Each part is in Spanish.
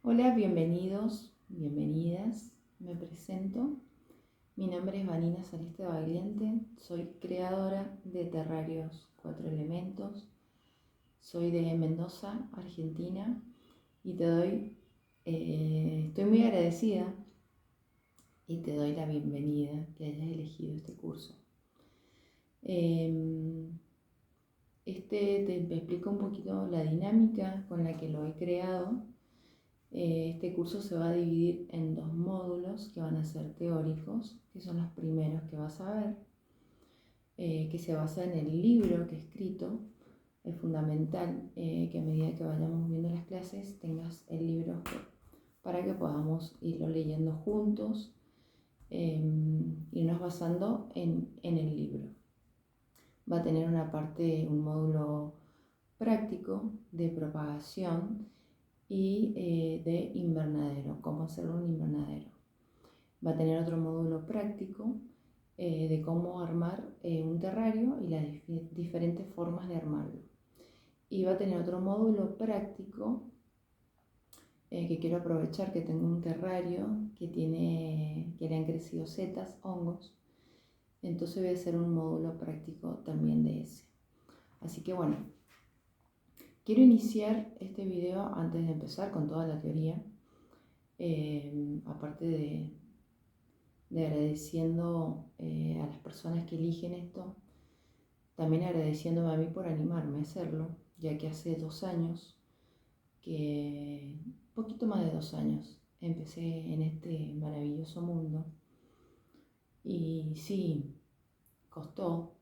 Hola, bienvenidos, bienvenidas. Me presento. Mi nombre es Vanina Saliste Bagliente. Soy creadora de Terrarios 4 Elementos. Soy de Mendoza, Argentina. Y estoy muy agradecida y te doy la bienvenida que hayas elegido este curso. Te explico un poquito la dinámica con la que lo he creado. Este curso se va a dividir en 2 módulos que van a ser teóricos, que son los primeros que vas a ver, que se basa en el libro que he escrito. Es fundamental que a medida que vayamos viendo las clases tengas el libro para que podamos irlo leyendo juntos, irnos basando en el libro. Va a tener un módulo práctico de propagación y de invernadero, cómo hacer un invernadero. Va a tener otro módulo práctico de cómo armar un terrario y las diferentes formas de armarlo. Y va a tener otro módulo práctico que quiero aprovechar, que tengo un terrario que le han crecido setas, hongos. Entonces voy a hacer un módulo práctico también de ese. Así que bueno, quiero iniciar este video antes de empezar con toda la teoría. Aparte de agradeciendo a las personas que eligen esto, también agradeciéndome a mí por animarme a hacerlo, ya que hace 2 años, poquito más de 2 años, empecé en este maravilloso mundo. Y sí, costó,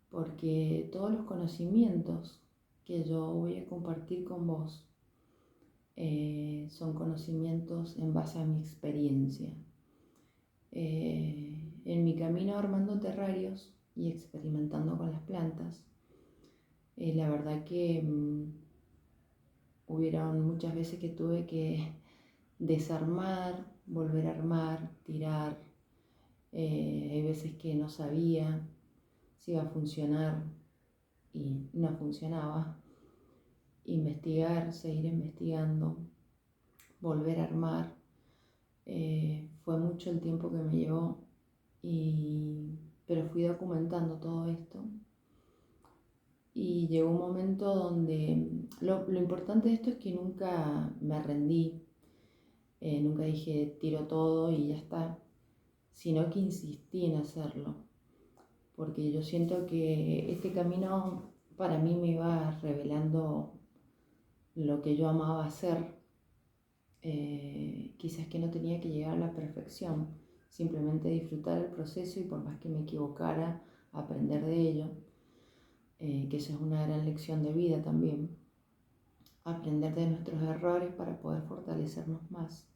porque todos los conocimientos que yo voy a compartir con vos son conocimientos en base a mi experiencia. En mi camino armando terrarios y experimentando con las plantas, la verdad que hubieron muchas veces que tuve que desarmar, volver a armar, tirar. Hay veces que no sabía si iba a funcionar y no funcionaba. Investigar, seguir investigando, volver a armar. Fue mucho el tiempo que me llevó, pero fui documentando todo esto. Y llegó un momento donde lo importante de esto es que nunca me rendí, nunca dije tiro todo y ya está, sino que insistí en hacerlo, porque yo siento que este camino para mí me iba revelando lo que yo amaba hacer. Quizás que no tenía que llegar a la perfección, simplemente disfrutar el proceso y por más que me equivocara, aprender de ello. Que eso es una gran lección de vida también, aprender de nuestros errores para poder fortalecernos más.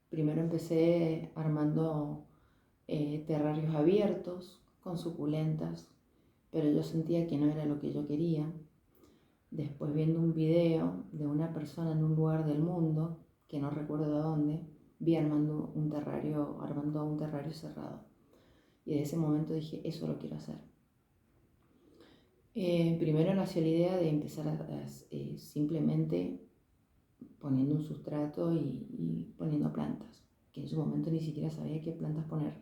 Primero empecé armando terrarios abiertos con suculentas, pero yo sentía que no era lo que yo quería. Después, viendo un video de una persona en un lugar del mundo, que no recuerdo dónde, vi armando un terrario cerrado. Y de ese momento dije, eso lo quiero hacer. Primero nació la idea de empezar simplemente poniendo un sustrato y poniendo plantas, que en su momento ni siquiera sabía qué plantas poner.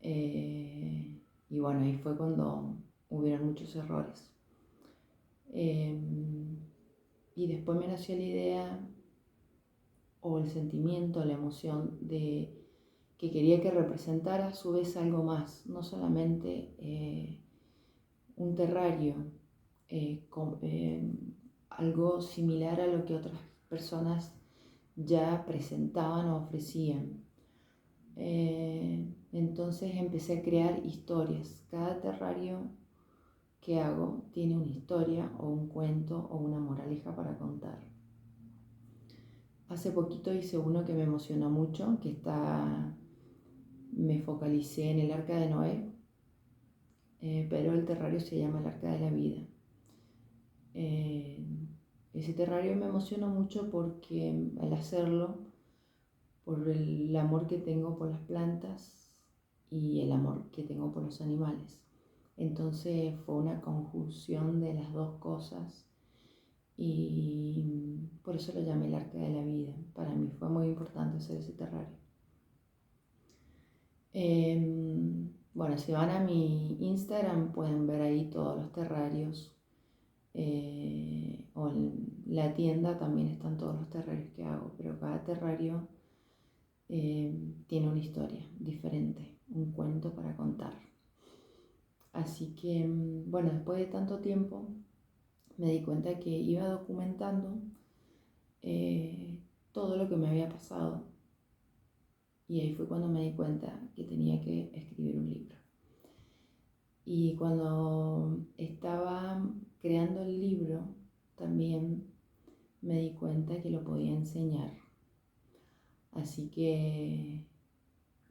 Y bueno, ahí fue cuando hubieron muchos errores. Y después me nació la idea o el sentimiento, la emoción de que quería que representara a su vez algo más, no solamente un terrario, algo similar a lo que otras personas ya presentaban o ofrecían. Entonces empecé a crear historias. Cada terrario que hago tiene una historia o un cuento o una moraleja para contar. Hace poquito hice uno que me emocionó mucho, me focalicé en el Arca de Noé, pero el terrario se llama el Arca de la Vida. Ese terrario me emocionó mucho porque al hacerlo, por el amor que tengo por las plantas y el amor que tengo por los animales. Entonces fue una conjunción de las dos cosas y por eso lo llamé el Arca de la Vida. Para mí fue muy importante hacer ese terrario. Bueno, si van a mi Instagram pueden ver ahí todos los terrarios. O en la tienda también están todos los terrarios que hago, pero cada terrario tiene una historia diferente, un cuento para contar. Así que, bueno, después de tanto tiempo me di cuenta que iba documentando todo lo que me había pasado. Y ahí fue cuando me di cuenta que tenía que escribir un libro. Y cuando estaba creando el libro, también me di cuenta que lo podía enseñar. Así que,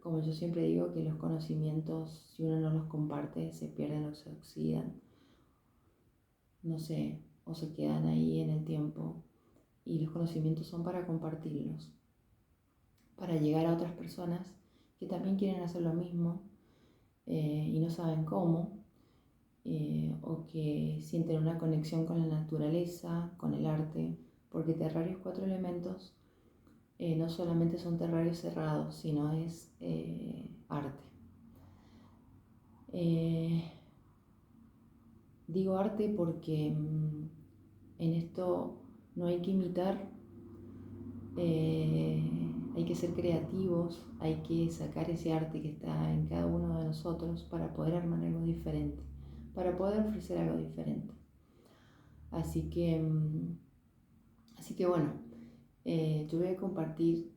como yo siempre digo, que los conocimientos, si uno no los comparte, se pierden o se oxidan, no sé, o se quedan ahí en el tiempo. Y los conocimientos son para compartirlos, para llegar a otras personas que también quieren hacer lo mismo y no saben cómo, o que sienten una conexión con la naturaleza, con el arte, porque Terrarios Cuatro Elementos no solamente son terrarios cerrados, sino es arte. Digo arte porque en esto no hay que imitar, hay que ser creativos, hay que sacar ese arte que está en cada uno de nosotros para poder armar algo diferente, para poder ofrecer algo diferente. Así que bueno, yo voy a compartir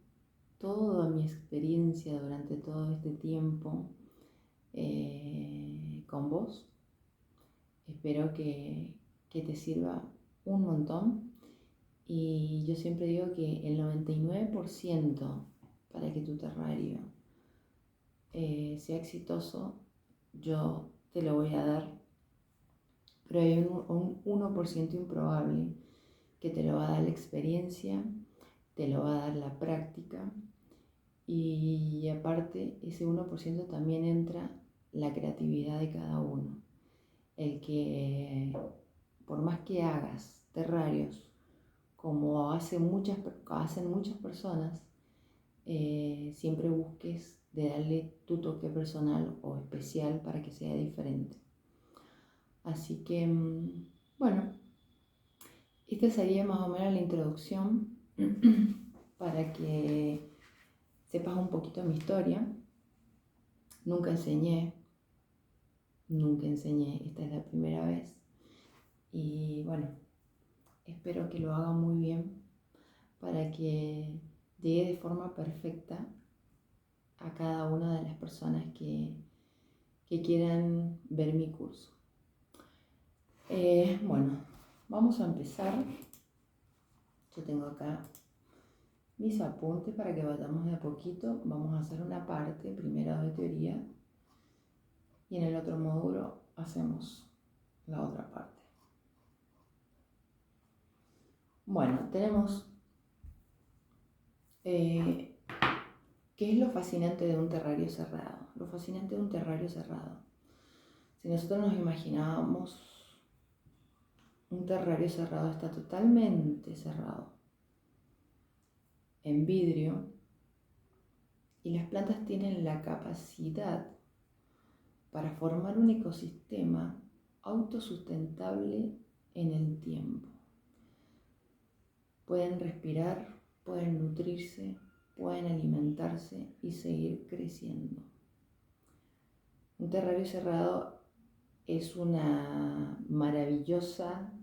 toda mi experiencia durante todo este tiempo con vos. Espero que te sirva un montón. Y yo siempre digo que el 99% para que tu terrario sea exitoso, yo te lo voy a dar. Pero hay un 1% improbable que te lo va a dar la experiencia, te lo va a dar la práctica. Y aparte, ese 1% también entra la creatividad de cada uno. El que, por más que hagas terrarios como hacen muchas personas, siempre busques de darle tu toque personal o especial para que sea diferente. Así que, bueno, esta sería más o menos la introducción para que sepas un poquito mi historia. Nunca enseñé, esta es la primera vez. Y bueno, espero que lo haga muy bien para que llegue de forma perfecta a cada una de las personas que quieran ver mi curso. Bueno, vamos a empezar. Yo tengo acá mis apuntes para que vayamos de a poquito. Vamos a hacer una parte primero de teoría y en el otro módulo hacemos la otra parte. Bueno, tenemos ¿qué es lo fascinante de un terrario cerrado? Lo fascinante de un terrario cerrado. Si nosotros nos imaginábamos un terrario cerrado, está totalmente cerrado en vidrio y las plantas tienen la capacidad para formar un ecosistema autosustentable en el tiempo. Pueden respirar, pueden nutrirse, pueden alimentarse y seguir creciendo. Un terrario cerrado es una maravillosa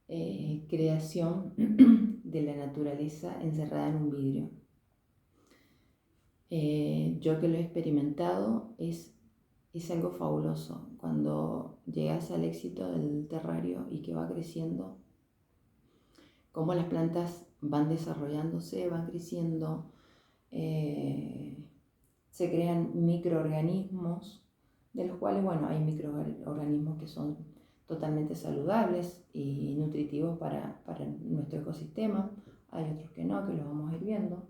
creación de la naturaleza encerrada en un vidrio. Yo que lo he experimentado, es algo fabuloso cuando llegas al éxito del terrario y que va creciendo, cómo las plantas van desarrollándose, van creciendo, se crean microorganismos, de los cuales, bueno, hay microorganismos que son totalmente saludables y nutritivos para nuestro ecosistema, hay otros que no, que los vamos a ir viendo.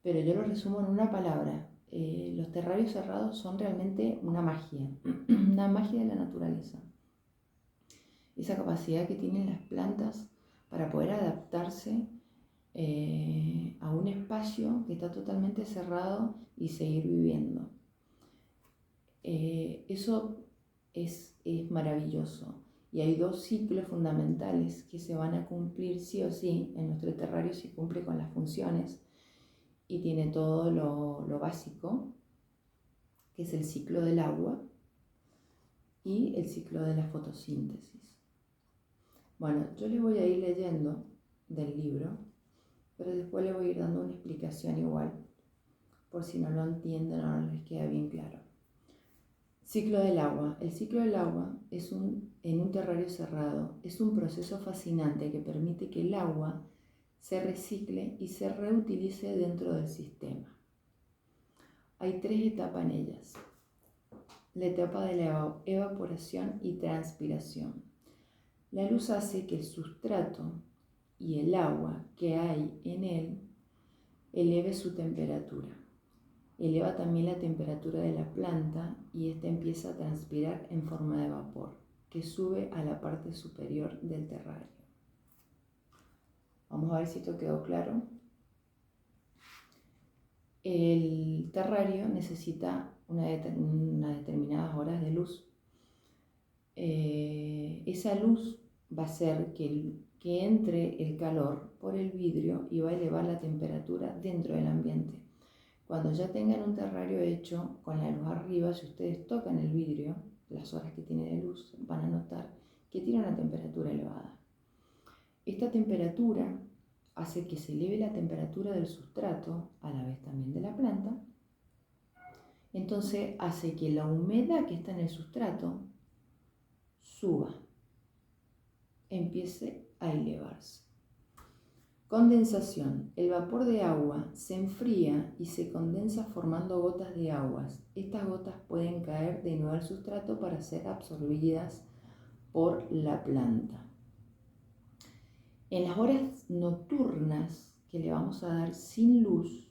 Pero yo lo resumo en una palabra. Los terrarios cerrados son realmente una magia, una magia de la naturaleza. esa capacidad que tienen las plantas para poder adaptarse a un espacio que está totalmente cerrado y seguir viviendo. Eso es maravilloso. Y hay dos ciclos fundamentales que se van a cumplir sí o sí en nuestro terrario si cumple con las funciones y tiene todo lo básico, que es el ciclo del agua y el ciclo de la fotosíntesis. Bueno, yo les voy a ir leyendo del libro, pero después les voy a ir dando una explicación igual, por si no lo entienden o no les queda bien claro. Ciclo del agua. El ciclo del agua en un terrario cerrado es un proceso fascinante que permite que el agua se recicle y se reutilice dentro del sistema. Hay 3 etapas en ellas. La etapa de la evaporación y transpiración. La luz hace que el sustrato y el agua que hay en él eleve su temperatura. Eleva también la temperatura de la planta y ésta empieza a transpirar en forma de vapor, que sube a la parte superior del terrario. Vamos a ver si esto quedó claro. El terrario necesita unas determinadas horas de luz. Esa luz va a hacer que entre el calor por el vidrio y va a elevar la temperatura dentro del ambiente. Cuando ya tengan un terrario hecho con la luz arriba, si ustedes tocan el vidrio, las horas que tiene de luz, van a notar que tiene una temperatura elevada. Esta temperatura hace que se eleve la temperatura del sustrato, a la vez también de la planta. Entonces hace que la humedad que está en el sustrato suba, empiece a elevarse. Condensación. El vapor de agua se enfría y se condensa formando gotas de aguas. Estas gotas pueden caer de nuevo al sustrato para ser absorbidas por la planta. En las horas nocturnas que le vamos a dar sin luz,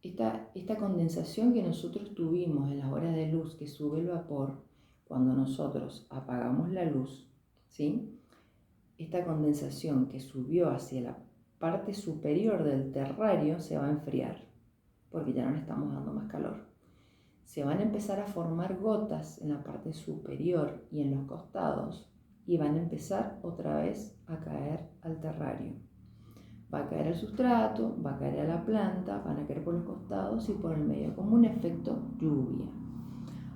esta condensación que nosotros tuvimos en las horas de luz que sube el vapor, cuando nosotros apagamos la luz, ¿sí? Esta condensación que subió hacia la parte superior del terrario se va a enfriar, porque ya no le estamos dando más calor. Se van a empezar a formar gotas en la parte superior y en los costados y van a empezar otra vez a caer al terrario. Va a caer al sustrato, va a caer a la planta, van a caer por los costados y por el medio, como un efecto lluvia.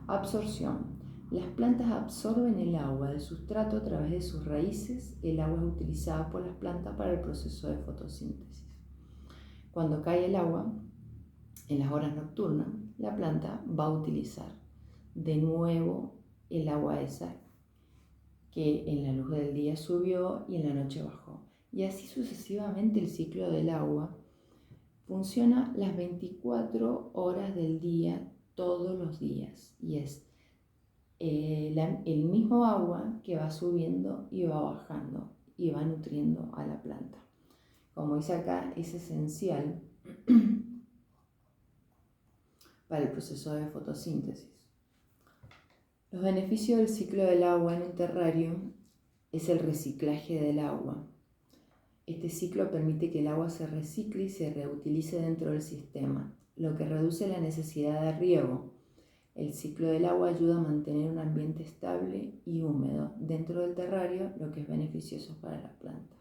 Absorción. Las plantas absorben el agua del sustrato a través de sus raíces. El agua es utilizada por las plantas para el proceso de fotosíntesis. Cuando cae el agua, en las horas nocturnas, la planta va a utilizar de nuevo el agua esa que en la luz del día subió y en la noche bajó. Y así sucesivamente el ciclo del agua funciona las 24 horas del día, todos los días. Y es el mismo agua que va subiendo y va bajando y va nutriendo a la planta. Como dice acá, es esencial para el proceso de fotosíntesis. Los beneficios del ciclo del agua en un terrario es el reciclaje del agua. Este ciclo permite que el agua se recicle y se reutilice dentro del sistema, lo que reduce la necesidad de riego. El ciclo del agua ayuda a mantener un ambiente estable y húmedo dentro del terrario, lo que es beneficioso para la planta.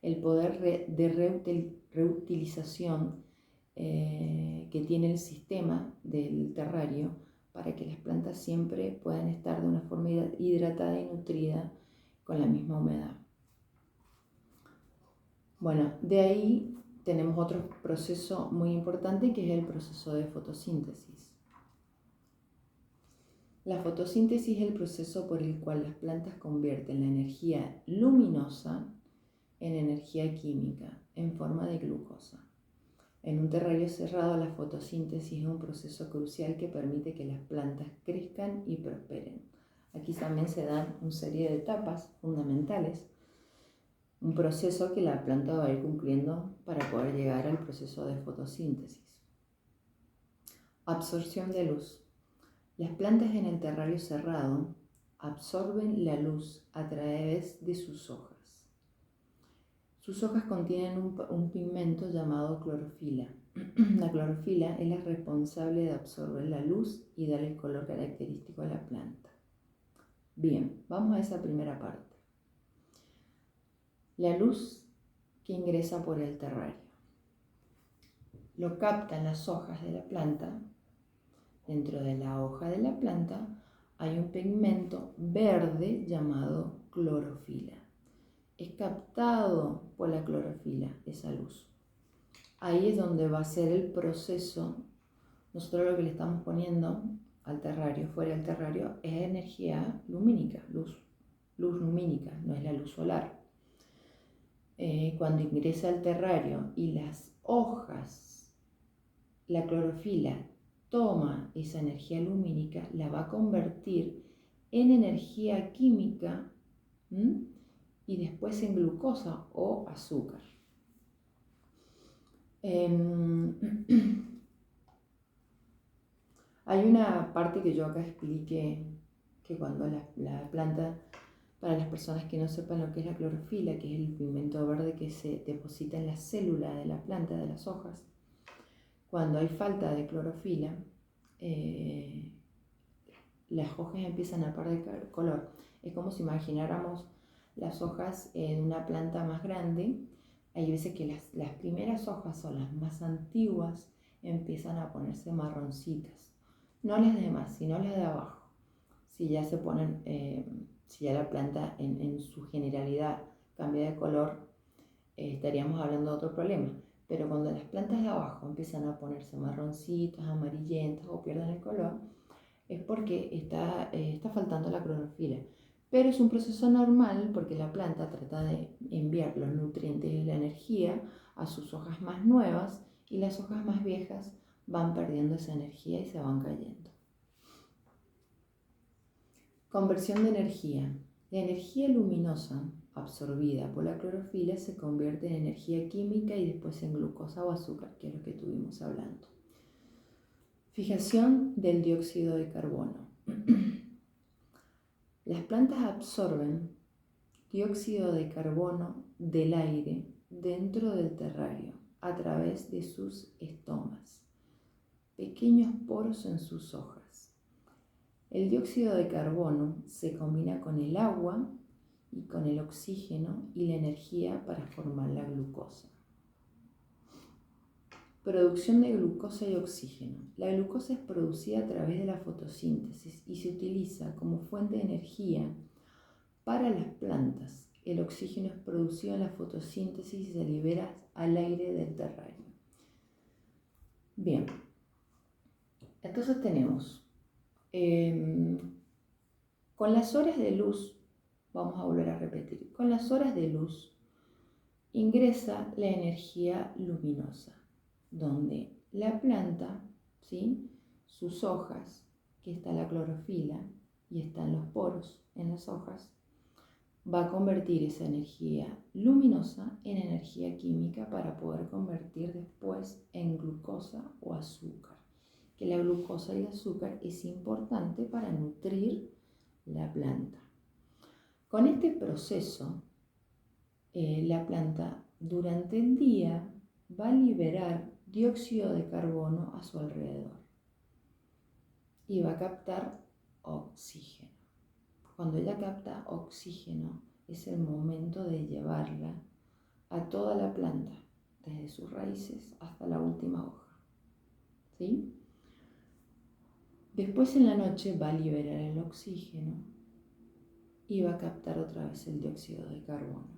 El poder de reutilización que tiene el sistema del terrario para que las plantas siempre puedan estar de una forma hidratada y nutrida con la misma humedad. Bueno, de ahí tenemos otro proceso muy importante que es el proceso de fotosíntesis. La fotosíntesis es el proceso por el cual las plantas convierten la energía luminosa en energía química, en forma de glucosa. En un terrario cerrado, la fotosíntesis es un proceso crucial que permite que las plantas crezcan y prosperen. Aquí también se dan una serie de etapas fundamentales, un proceso que la planta va a ir cumpliendo para poder llegar al proceso de fotosíntesis. Absorción de luz. Las plantas en el terrario cerrado absorben la luz a través de sus hojas. Sus hojas contienen un pigmento llamado clorofila. La clorofila es la responsable de absorber la luz y dar el color característico a la planta. Bien, vamos a esa primera parte. La luz que ingresa por el terrario. Lo captan las hojas de la planta. Dentro de la hoja de la planta hay un pigmento verde llamado clorofila. Es captado por la clorofila esa luz. Ahí es donde va a ser el proceso. Nosotros lo que le estamos poniendo al terrario, fuera del terrario, es energía lumínica, luz lumínica, no es la luz solar. Cuando ingresa al terrario y las hojas, la clorofila toma esa energía lumínica, la va a convertir en energía química y después en glucosa o azúcar. Hay una parte que yo acá expliqué, que cuando la planta, para las personas que no sepan lo que es la clorofila, que es el pigmento verde que se deposita en la célula de la planta, de las hojas, cuando hay falta de clorofila, las hojas empiezan a perder color. Es como si imagináramos las hojas en una planta más grande. Hay veces que las primeras hojas o las más antiguas empiezan a ponerse marroncitas. No las de más, sino las de abajo. Si ya se ponen, si ya la planta en su generalidad cambia de color, estaríamos hablando de otro problema. Pero cuando las plantas de abajo empiezan a ponerse marroncitas, amarillentas o pierden el color, es porque está faltando la clorofila. Pero es un proceso normal porque la planta trata de enviar los nutrientes y la energía a sus hojas más nuevas y las hojas más viejas van perdiendo esa energía y se van cayendo. Conversión de energía. La energía luminosa absorbida por la clorofila se convierte en energía química y después en glucosa o azúcar, que es lo que estuvimos hablando. Fijación del dióxido de carbono. Las plantas absorben dióxido de carbono del aire dentro del terrario a través de sus estomas, pequeños poros en sus hojas. El dióxido de carbono se combina con el agua y con el oxígeno y la energía para formar la glucosa. Producción de glucosa y oxígeno. La glucosa es producida a través de la fotosíntesis y se utiliza como fuente de energía para las plantas. El oxígeno es producido en la fotosíntesis y se libera al aire del terrario. Bien, entonces tenemos con las horas de luz, vamos a volver a repetir, con las horas de luz ingresa la energía luminosa, donde la planta, ¿sí?, sus hojas, que está la clorofila y están los poros en las hojas, va a convertir esa energía luminosa en energía química para poder convertir después en glucosa o azúcar. Que la glucosa y el azúcar es importante para nutrir la planta. Con este proceso, la planta durante el día va a liberar dióxido de carbono a su alrededor y va a captar oxígeno. Cuando ella capta oxígeno, es el momento de llevarla a toda la planta, desde sus raíces hasta la última hoja. ¿Sí? Después en la noche va a liberar el oxígeno y va a captar otra vez el dióxido de carbono.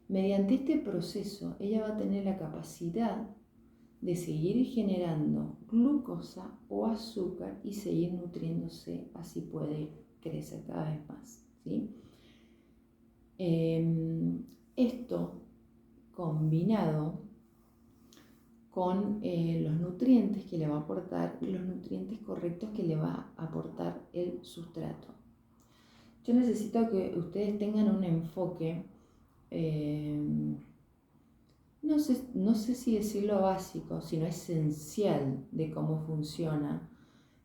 Mediante este proceso, ella va a tener la capacidad de seguir generando glucosa o azúcar y seguir nutriéndose, así puede crecer cada vez más, ¿sí? Esto combinado con los nutrientes que le va a aportar, los nutrientes correctos que le va a aportar el sustrato. Yo necesito que ustedes tengan un enfoque, no sé si decirlo básico, sino esencial de cómo funciona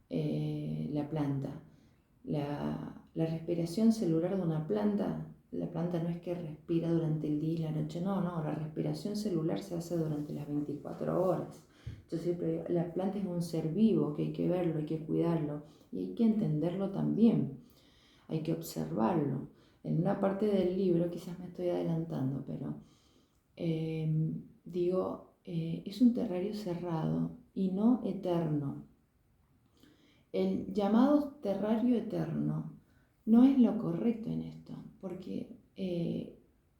la planta. La respiración celular de una planta, la planta no es que respira durante el día y la noche, no, la respiración celular se hace durante las 24 horas. Yo siempre digo, la planta es un ser vivo, que hay que verlo, hay que cuidarlo y hay que entenderlo también, hay que observarlo. En una parte del libro, quizás me estoy adelantando, pero es un terrario cerrado y no eterno. El llamado terrario eterno no es lo correcto en esto, porque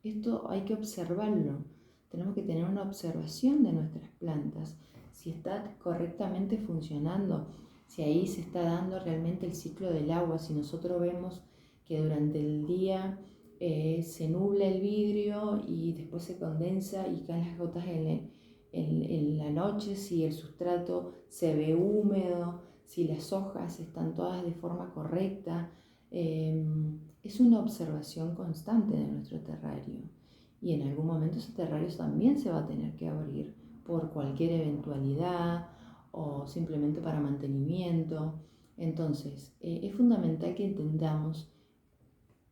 esto hay que observarlo. Tenemos que tener una observación de nuestras plantas, si está correctamente funcionando, si ahí se está dando realmente el ciclo del agua, si nosotros vemos que durante el día se nubla el vidrio y después se condensa y caen las gotas en la noche, si el sustrato se ve húmedo, si las hojas están todas de forma correcta. Es una observación constante de nuestro terrario y en algún momento ese terrario también se va a tener que abrir por cualquier eventualidad o simplemente para mantenimiento. Entonces, es fundamental que entendamos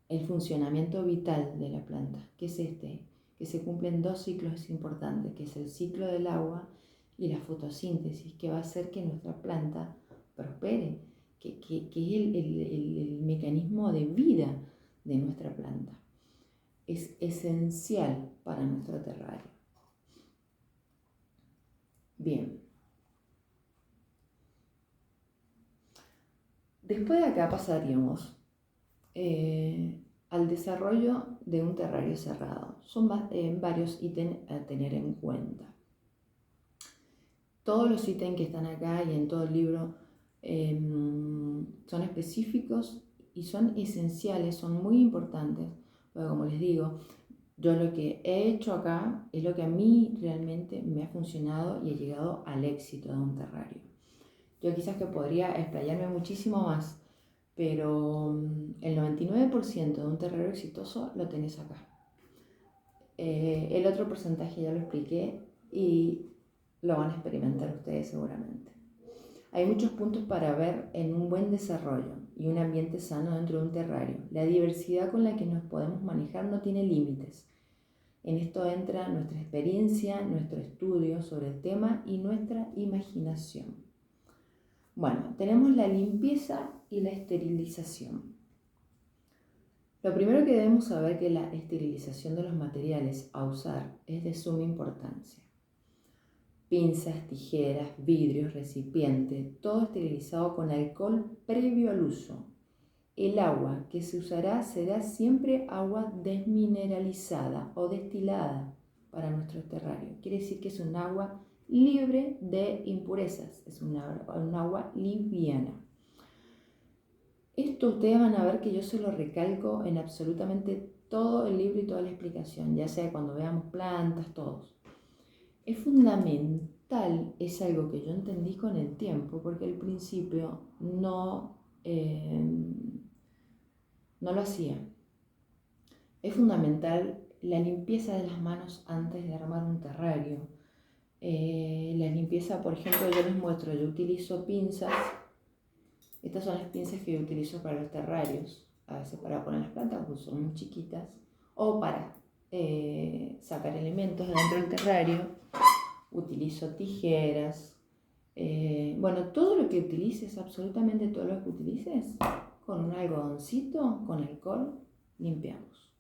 el funcionamiento vital de la planta, que es que se cumplen dos ciclos importantes, que es el ciclo del agua y la fotosíntesis, que va a hacer que nuestra planta prospere, que es el mecanismo de vida de nuestra planta. Es esencial para nuestro terrario. Bien. Después de acá pasaríamos al desarrollo de un terrario cerrado. Son varios ítems a tener en cuenta. Todos los ítems que están acá y en todo el libro son específicos y son esenciales, son muy importantes. Pero como les digo, yo lo que he hecho acá es lo que a mí realmente me ha funcionado y he llegado al éxito de un terrario. Yo quizás que podría explayarme muchísimo más, pero el 99% de un terrario exitoso lo tenés acá. El otro porcentaje ya lo expliqué y lo van a experimentar ustedes seguramente. Hay muchos puntos para ver en un buen desarrollo y un ambiente sano dentro de un terrario. La diversidad con la que nos podemos manejar no tiene límites. En esto entra nuestra experiencia, nuestro estudio sobre el tema y nuestra imaginación. Bueno, tenemos la limpieza y la esterilización. Lo primero que debemos saber es que la esterilización de los materiales a usar es de suma importancia. Pinzas, tijeras, vidrios, recipientes, todo esterilizado con alcohol previo al uso. El agua que se usará será siempre agua desmineralizada o destilada para nuestro terrario. Quiere decir que es un agua libre de impurezas, es un agua liviana. Esto ustedes van a ver que yo se lo recalco en absolutamente todo el libro y toda la explicación, ya sea cuando veamos plantas, todos. Es fundamental, es algo que yo entendí con el tiempo, porque al principio no lo hacía. Es fundamental la limpieza de las manos antes de armar un terrario. La limpieza, por ejemplo, yo les muestro, yo utilizo pinzas. Estas son las pinzas que yo utilizo para los terrarios, a veces para poner las plantas, porque son muy chiquitas, o para sacar elementos dentro del terrario. Utilizo tijeras. Todo lo que utilices, absolutamente todo lo que utilices, con un algodoncito, con alcohol, limpiamos.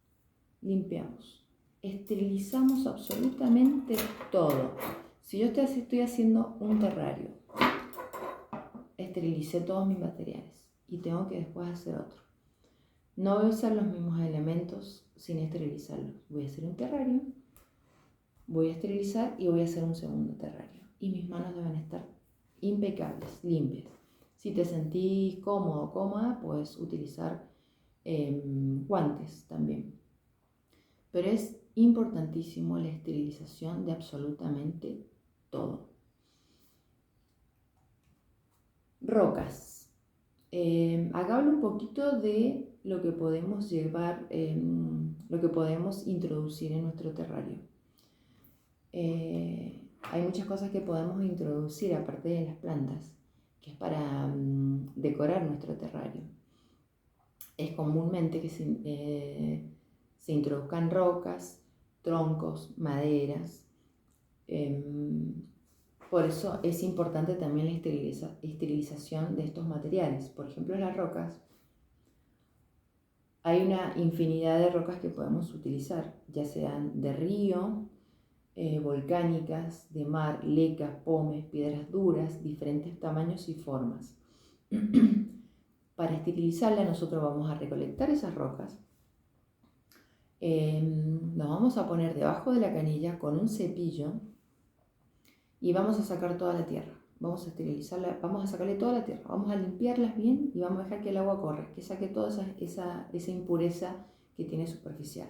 Esterilizamos absolutamente todo. Si yo estoy haciendo un terrario, esterilicé todos mis materiales y tengo que después hacer otro. No voy a usar los mismos elementos sin esterilizarlos. Voy a hacer un terrario, voy a esterilizar y voy a hacer un segundo terrario. Y mis manos deben estar impecables, limpias. Si te sentís cómodo o cómoda, puedes utilizar guantes también. Pero es importantísimo la esterilización de absolutamente todo. Rocas. Acá hablo un poquito de lo que podemos llevar, lo que podemos introducir en nuestro terrario. Hay muchas cosas que podemos introducir aparte de las plantas, que es para decorar nuestro terrario. es comúnmente que se introduzcan rocas, troncos, maderas. Por eso es importante también la esterilización de estos materiales. Por ejemplo, las rocas. Hay una infinidad de rocas que podemos utilizar, ya sean de río, volcánicas, de mar, lecas, pomes, piedras duras, diferentes tamaños y formas. Para esterilizarla nosotros vamos a recolectar esas rocas, nos vamos a poner debajo de la canilla con un cepillo y vamos a sacar toda la tierra. Vamos a esterilizarla, vamos a sacarle toda la tierra, vamos a limpiarlas bien y vamos a dejar que el agua corra, que saque toda esa impureza que tiene superficial.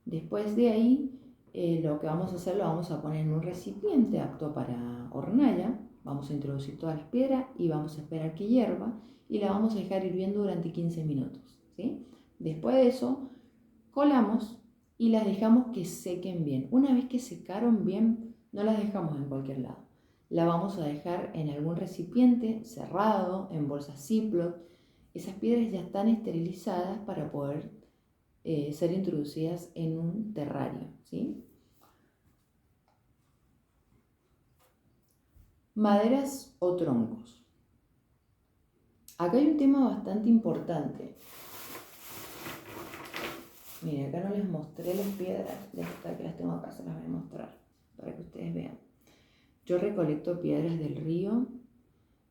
Después de ahí, lo que vamos a hacer lo vamos a poner en un recipiente apto para hornalla. Vamos a introducir todas las piedras y vamos a esperar que hierva y la vamos a dejar hirviendo durante 15 minutos, ¿sí? Después de eso, colamos y las dejamos que sequen bien. Una vez que secaron bien, no las dejamos en cualquier lado. La vamos a dejar en algún recipiente cerrado, en bolsas Ziploc. Esas piedras ya están esterilizadas para poder ser introducidas en un terrario, ¿sí? Maderas o troncos. Acá hay un tema bastante importante. Miren, acá no les mostré las piedras, que las tengo acá, se las voy a mostrar para que ustedes vean. Yo recolecto piedras del río,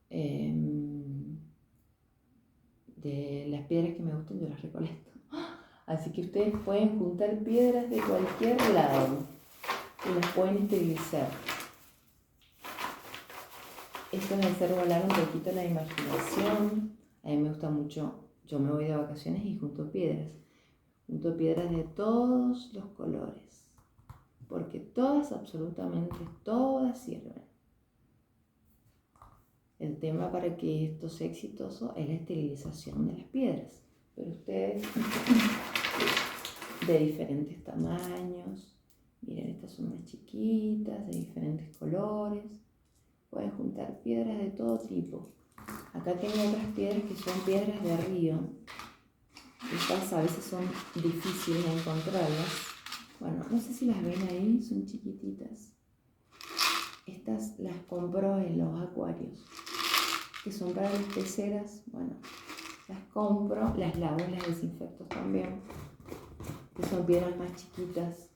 de las piedras que me gusten yo las recolecto. Así que ustedes pueden juntar piedras de cualquier lado y las pueden esterilizar. Esto es hacer volar un poquito la imaginación. A mí me gusta mucho, yo me voy de vacaciones y junto piedras. Junto piedras de todos los colores, porque todas, absolutamente todas sirven. El tema para que esto sea exitoso es la esterilización de las piedras, pero ustedes de diferentes tamaños, miren, estas son más chiquitas, de diferentes colores, pueden juntar piedras de todo tipo. Acá tengo otras piedras que son piedras de río. Estas a veces son difíciles de encontrarlas. Bueno, no sé si las ven ahí, son chiquititas. Estas las compro en los acuarios, que son para las peceras. Bueno, las compro, las lavo, las desinfecto también, que son piedras más chiquitas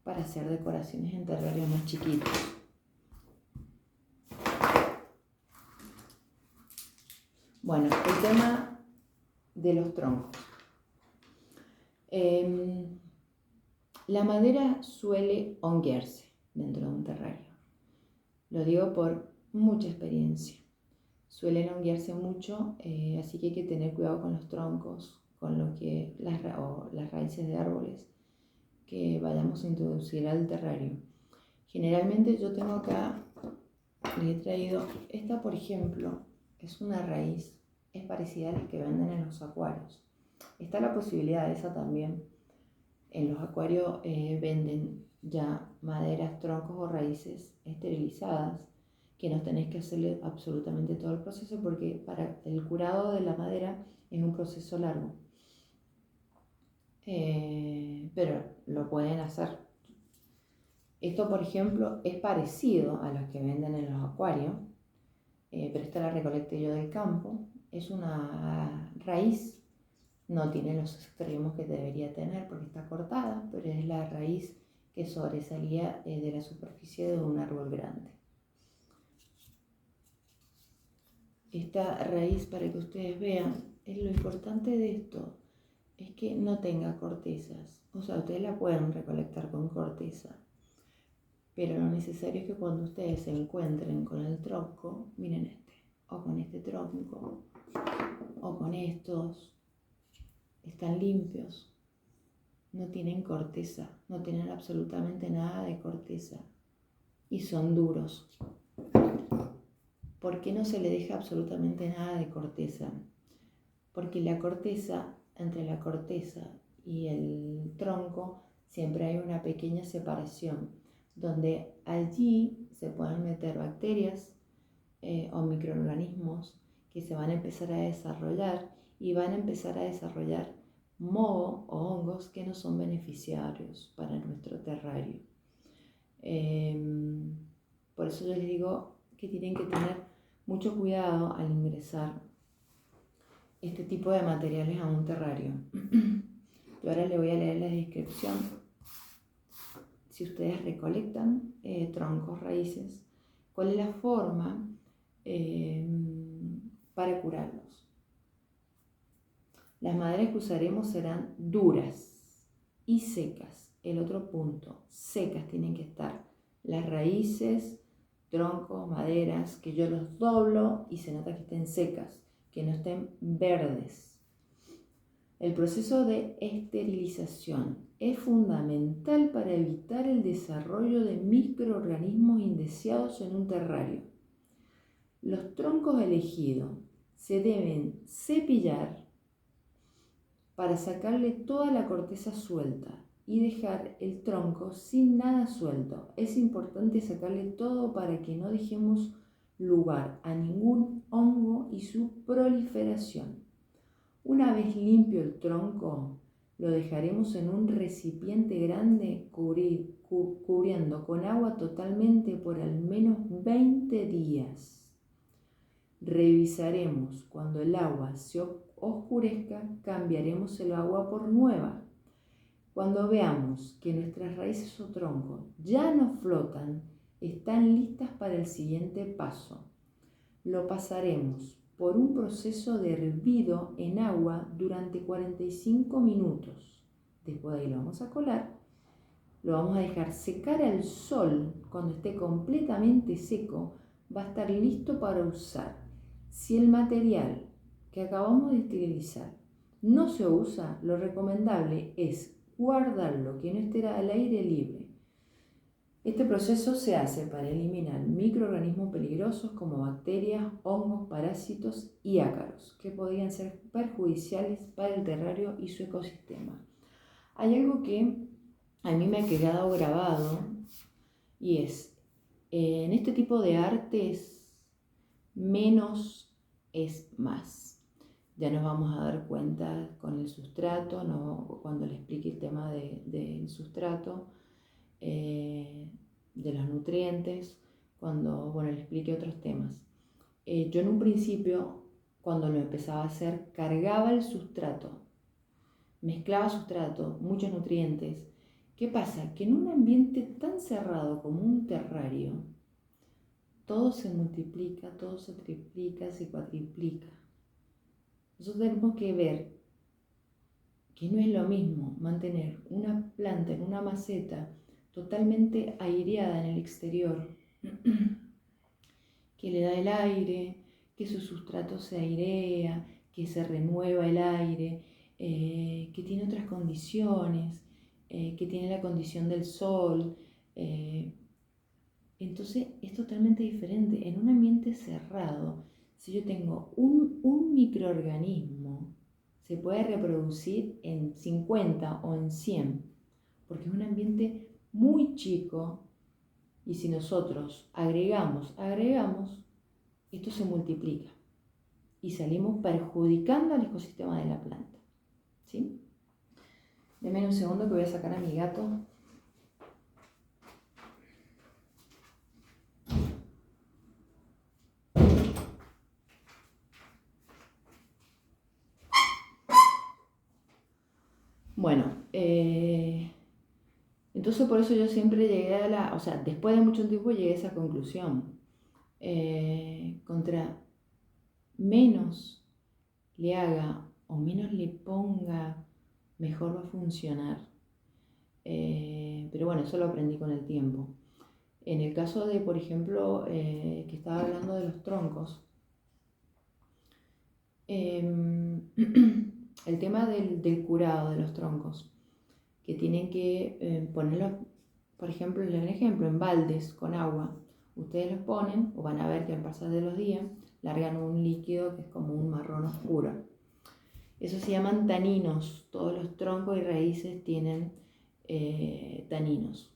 para hacer decoraciones en terrarios más chiquitos. Bueno, el tema de los troncos. La madera suele honguearse dentro de un terrario. Lo digo por mucha experiencia. Suelen honguearse mucho, así que hay que tener cuidado con los troncos, con las raíces de árboles que vayamos a introducir al terrario. Generalmente yo tengo acá, les he traído, esta por ejemplo, es una raíz, es parecida a las que venden en los acuarios. Está la posibilidad de esa también. En los acuarios venden ya maderas, troncos o raíces esterilizadas, que no tenés que hacerle absolutamente todo el proceso porque para el curado de la madera es un proceso largo. Pero lo pueden hacer. Esto, por ejemplo, es parecido a los que venden en los acuarios, pero esta la recolecté yo del campo. Es una raíz, no tiene los extremos que debería tener porque está cortada, pero es la raíz que sobresalía de la superficie de un árbol grande. Esta raíz, para que ustedes vean, es lo importante de esto, es que no tenga cortezas. O sea, ustedes la pueden recolectar con corteza, pero lo necesario es que cuando ustedes se encuentren con el tronco, miren o con este tronco, o con estos, están limpios, no tienen corteza, no tienen absolutamente nada de corteza y son duros. ¿Por qué no se le deja absolutamente nada de corteza? Porque la corteza, entre la corteza y el tronco, siempre hay una pequeña separación, donde allí se pueden meter bacterias o microorganismos que se van a empezar a desarrollar y van a empezar a desarrollar moho o hongos que no son beneficiarios para nuestro terrario. Por eso yo les digo que tienen que tener mucho cuidado al ingresar este tipo de materiales a un terrario. Yo ahora les voy a leer la descripción. Si ustedes recolectan troncos, raíces, ¿cuál es la forma para curarlos? Las maderas que usaremos serán duras y secas. El otro punto, secas tienen que estar las raíces, troncos, maderas, que yo los doblo y se nota que estén secas, que no estén verdes. El proceso de esterilización es fundamental para evitar el desarrollo de microorganismos indeseados en un terrario. Los troncos elegidos se deben cepillar para sacarle toda la corteza suelta y dejar el tronco sin nada suelto. Es importante sacarle todo para que no dejemos lugar a ningún hongo y su proliferación. Una vez limpio el tronco, lo dejaremos en un recipiente grande cubriendo con agua totalmente por al menos 20 días. Revisaremos cuando el agua se oscurezca, cambiaremos el agua por nueva. Cuando veamos que nuestras raíces o troncos ya no flotan, están listas para el siguiente paso. Lo pasaremos por un proceso de hervido en agua durante 45 minutos. Después de ahí lo vamos a colar. Lo vamos a dejar secar al sol. Cuando esté completamente seco, va a estar listo para usar. Si el material que acabamos de esterilizar no se usa, lo recomendable es guardarlo, que no esté al aire libre. Este proceso se hace para eliminar microorganismos peligrosos como bacterias, hongos, parásitos y ácaros, que podrían ser perjudiciales para el terrario y su ecosistema. Hay algo que a mí me ha quedado grabado y es, en este tipo de artes, menos es más. Ya nos vamos a dar cuenta con el sustrato, ¿no? Cuando le explique el tema del sustrato, de los nutrientes, cuando le explique otros temas. Yo en un principio, cuando lo empezaba a hacer, cargaba el sustrato, mezclaba sustrato, muchos nutrientes. ¿Qué pasa? Que en un ambiente tan cerrado como un terrario, todo se multiplica, todo se triplica, se cuatriplica. Nosotros tenemos que ver que no es lo mismo mantener una planta en una maceta totalmente aireada en el exterior, que le da el aire, que su sustrato se airea, que se renueva el aire, que tiene otras condiciones, que tiene la condición del sol. Entonces es totalmente diferente. En un ambiente cerrado, si yo tengo un microorganismo, se puede reproducir en 50 o en 100, porque es un ambiente muy chico y si nosotros agregamos, esto se multiplica y salimos perjudicando al ecosistema de la planta. ¿Sí? Denme un segundo que voy a sacar a mi gato. Bueno, entonces por eso yo siempre llegué después de mucho tiempo llegué a esa conclusión. Contra menos le haga o menos le ponga, mejor va a funcionar. Pero bueno, eso lo aprendí con el tiempo. En el caso de, por ejemplo, que estaba hablando de los troncos, el tema del curado de los troncos, que tienen que ponerlos, por ejemplo, en baldes con agua. Ustedes los ponen, o van a ver que al pasar de los días, largan un líquido que es como un marrón oscuro. Eso se llaman taninos. Todos los troncos y raíces tienen taninos.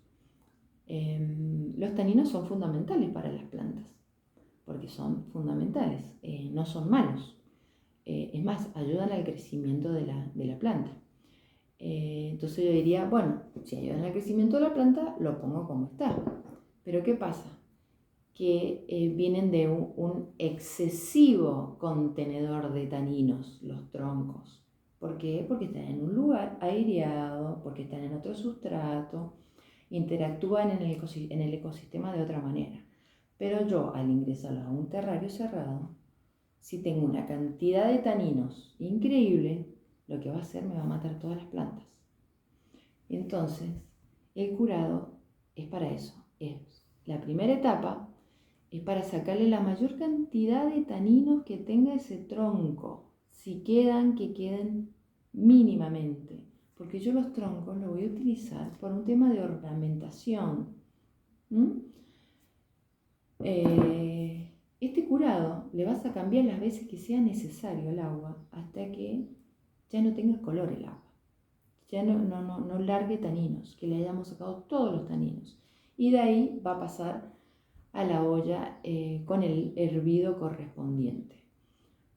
Los taninos son fundamentales para las plantas, porque son fundamentales, no son malos. es más, ayudan al crecimiento de la planta. Entonces yo diría, bueno, si ayudan al crecimiento de la planta, lo pongo como está. Pero ¿qué pasa? Que vienen de un excesivo contenedor de taninos, los troncos. ¿Por qué? Porque están en un lugar aireado, porque están en otro sustrato, interactúan en el ecosistema de otra manera. Pero yo, al ingresarlos a un terrario cerrado, si tengo una cantidad de taninos increíble, lo que va a hacer me va a matar todas las plantas. Entonces, el curado es para eso. Es la primera etapa, es para sacarle la mayor cantidad de taninos que tenga ese tronco. Si quedan, que queden mínimamente. Porque yo los troncos los voy a utilizar por un tema de ornamentación. Este curado le vas a cambiar las veces que sea necesario el agua hasta que ya no tenga color el agua. Ya no largue taninos, que le hayamos sacado todos los taninos. Y de ahí va a pasar a la olla con el hervido correspondiente.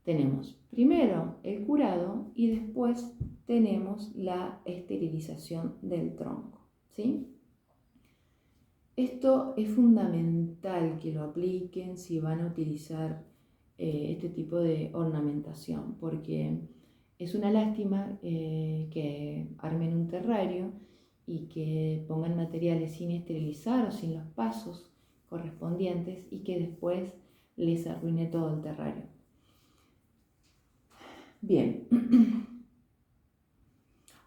Tenemos primero el curado y después tenemos la esterilización del tronco, ¿sí? Esto es fundamental que lo apliquen si van a utilizar este tipo de ornamentación, porque es una lástima que armen un terrario y que pongan materiales sin esterilizar o sin los pasos correspondientes y que después les arruine todo el terrario. Bien,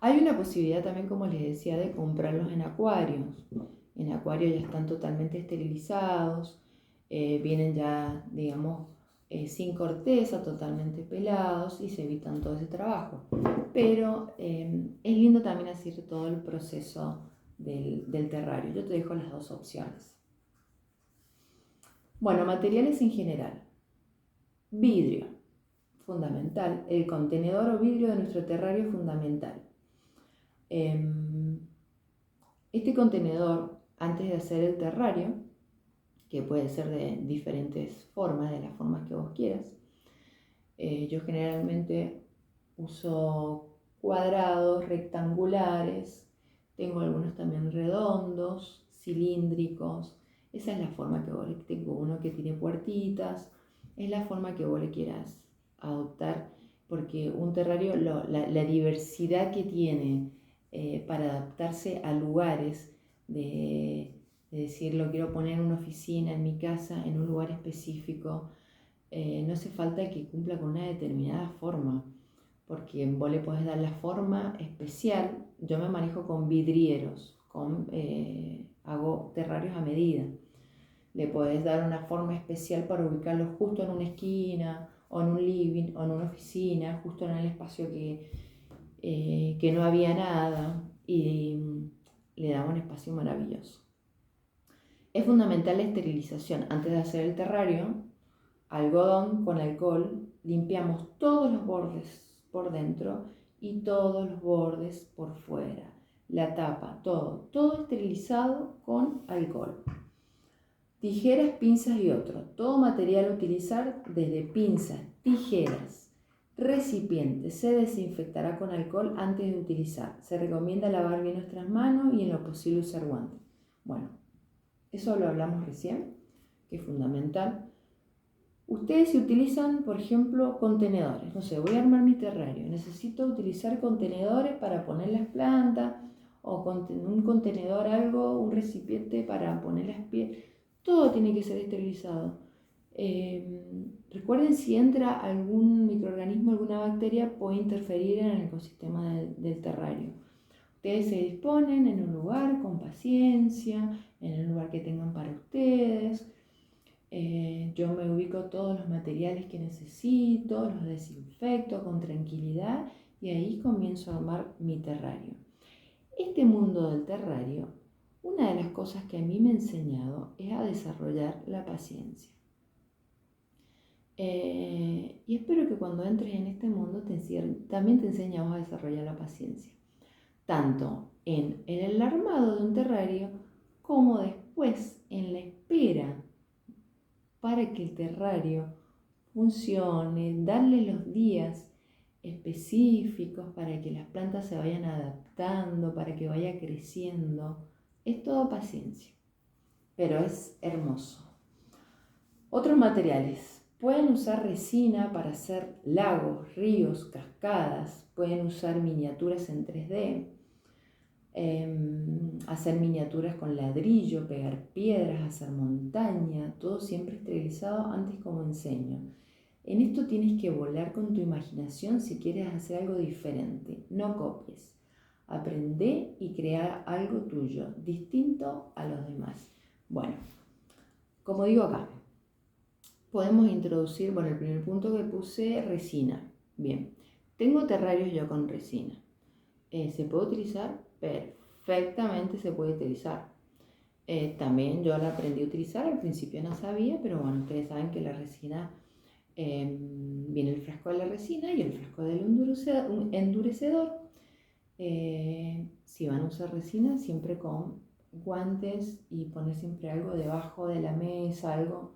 hay una posibilidad también, como les decía, de comprarlos en acuarios. En acuario ya están totalmente esterilizados, vienen ya, digamos, sin corteza, totalmente pelados y se evitan todo ese trabajo. Pero es lindo también hacer todo el proceso del terrario. Yo te dejo las dos opciones. Bueno, materiales en general. Vidrio, fundamental. El contenedor o vidrio de nuestro terrario es fundamental. Este contenedor, antes de hacer el terrario, que puede ser de diferentes formas, de las formas que vos quieras, yo generalmente uso cuadrados, rectangulares, tengo algunos también redondos, cilíndricos. Esa es la forma que vos le tengo, uno que tiene puertitas, es la forma que vos le quieras adoptar, porque un terrario, la diversidad que tiene para adaptarse a lugares de decir, lo quiero poner en una oficina, en mi casa, en un lugar específico, no hace falta que cumpla con una determinada forma, porque vos le podés dar la forma especial. Yo me manejo con vidrieros, hago terrarios a medida. Le podés dar una forma especial para ubicarlos justo en una esquina, o en un living, o en una oficina, justo en el espacio que no había nada, y le daba un espacio maravilloso. Es fundamental la esterilización. Antes de hacer el terrario, algodón con alcohol, limpiamos todos los bordes por dentro y todos los bordes por fuera. La tapa, todo esterilizado con alcohol. Tijeras, pinzas y otro. Todo material a utilizar, desde pinzas, tijeras, recipientes, se desinfectará con alcohol antes de utilizar. Se recomienda lavar bien nuestras manos y en lo posible usar guantes. Bueno, eso lo hablamos recién, que es fundamental. Ustedes si utilizan, por ejemplo, contenedores, no sé, voy a armar mi terrario, necesito utilizar contenedores para poner las plantas, o un contenedor, un recipiente para poner las piedras, todo tiene que ser esterilizado. Recuerden, si entra algún microorganismo, alguna bacteria, puede interferir en el ecosistema del terrario. Ustedes se disponen en un lugar con paciencia, en el lugar que tengan para ustedes. Yo me ubico todos los materiales que necesito, los desinfecto con tranquilidad y ahí comienzo a armar mi terrario. Este mundo del terrario, una de las cosas que a mí me ha enseñado es a desarrollar la paciencia. Y espero que cuando entres en este mundo también te enseñamos a desarrollar la paciencia, tanto en el armado de un terrario como después en la espera para que el terrario funciones, darle los días específicos para que las plantas se vayan adaptando, para que vaya creciendo. Es todo paciencia, pero es hermoso. Otros materiales. Pueden usar resina para hacer lagos, ríos, cascadas. Pueden usar miniaturas en 3D. Hacer miniaturas con ladrillo, pegar piedras, hacer montaña. Todo siempre esterilizado antes como enseño. En esto tienes que volar con tu imaginación si quieres hacer algo diferente. No copies. Aprende y crea algo tuyo, distinto a los demás. Bueno, como digo acá, podemos introducir, bueno, el primer punto que puse, resina. Bien, tengo terrarios yo con resina. ¿Se puede utilizar? Perfectamente se puede utilizar. También yo la aprendí a utilizar, al principio no sabía, pero bueno, ustedes saben que la resina, viene el frasco de la resina y el frasco del endurecedor. Si van a usar resina, siempre con guantes y poner siempre algo debajo de la mesa, algo,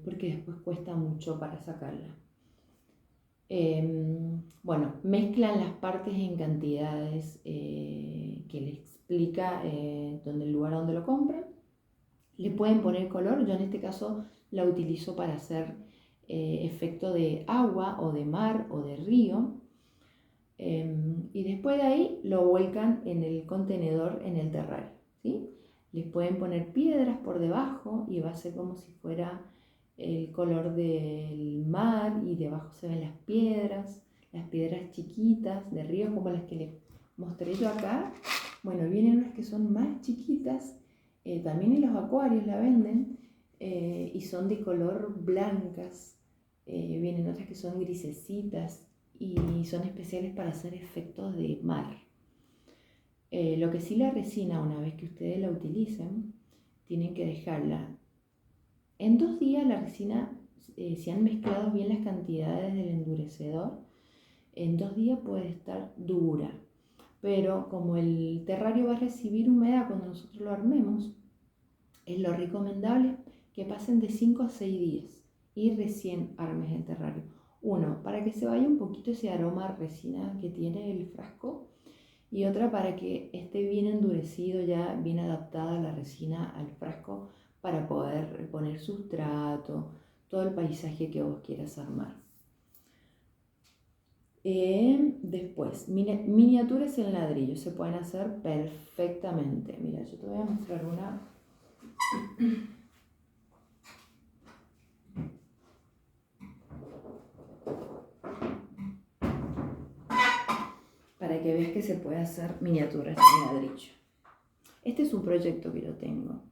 porque después cuesta mucho para sacarla. Bueno, mezclan las partes en cantidades que les explica el lugar donde lo compran. Le pueden poner color, yo en este caso la utilizo para hacer efecto de agua o de mar o de río. Y después de ahí lo vuelcan en el contenedor, en el terrario, ¿sí? Les pueden poner piedras por debajo y va a ser como si fuera el color del mar y debajo se ven las piedras chiquitas de río como las que les mostré yo acá. Bueno, vienen unas que son más chiquitas, también en los acuarios la venden, y son de color blancas. Vienen otras que son grisecitas y son especiales para hacer efectos de mar. Lo que sí, la resina, una vez que ustedes la utilicen, tienen que dejarla. En 2 días la resina, si han mezclado bien las cantidades del endurecedor, en 2 días puede estar dura. Pero como el terrario va a recibir humedad cuando nosotros lo armemos, es lo recomendable que pasen de 5 a 6 días y recién armes el terrario. Uno, para que se vaya un poquito ese aroma a resina que tiene el frasco, y otra para que esté bien endurecido, ya bien adaptada la resina al frasco para poder poner sustrato, todo el paisaje que vos quieras armar. Después, miniaturas en ladrillo se pueden hacer perfectamente. Mira, yo te voy a mostrar una. Para que veas que se puede hacer miniaturas en ladrillo. Este es un proyecto que yo tengo.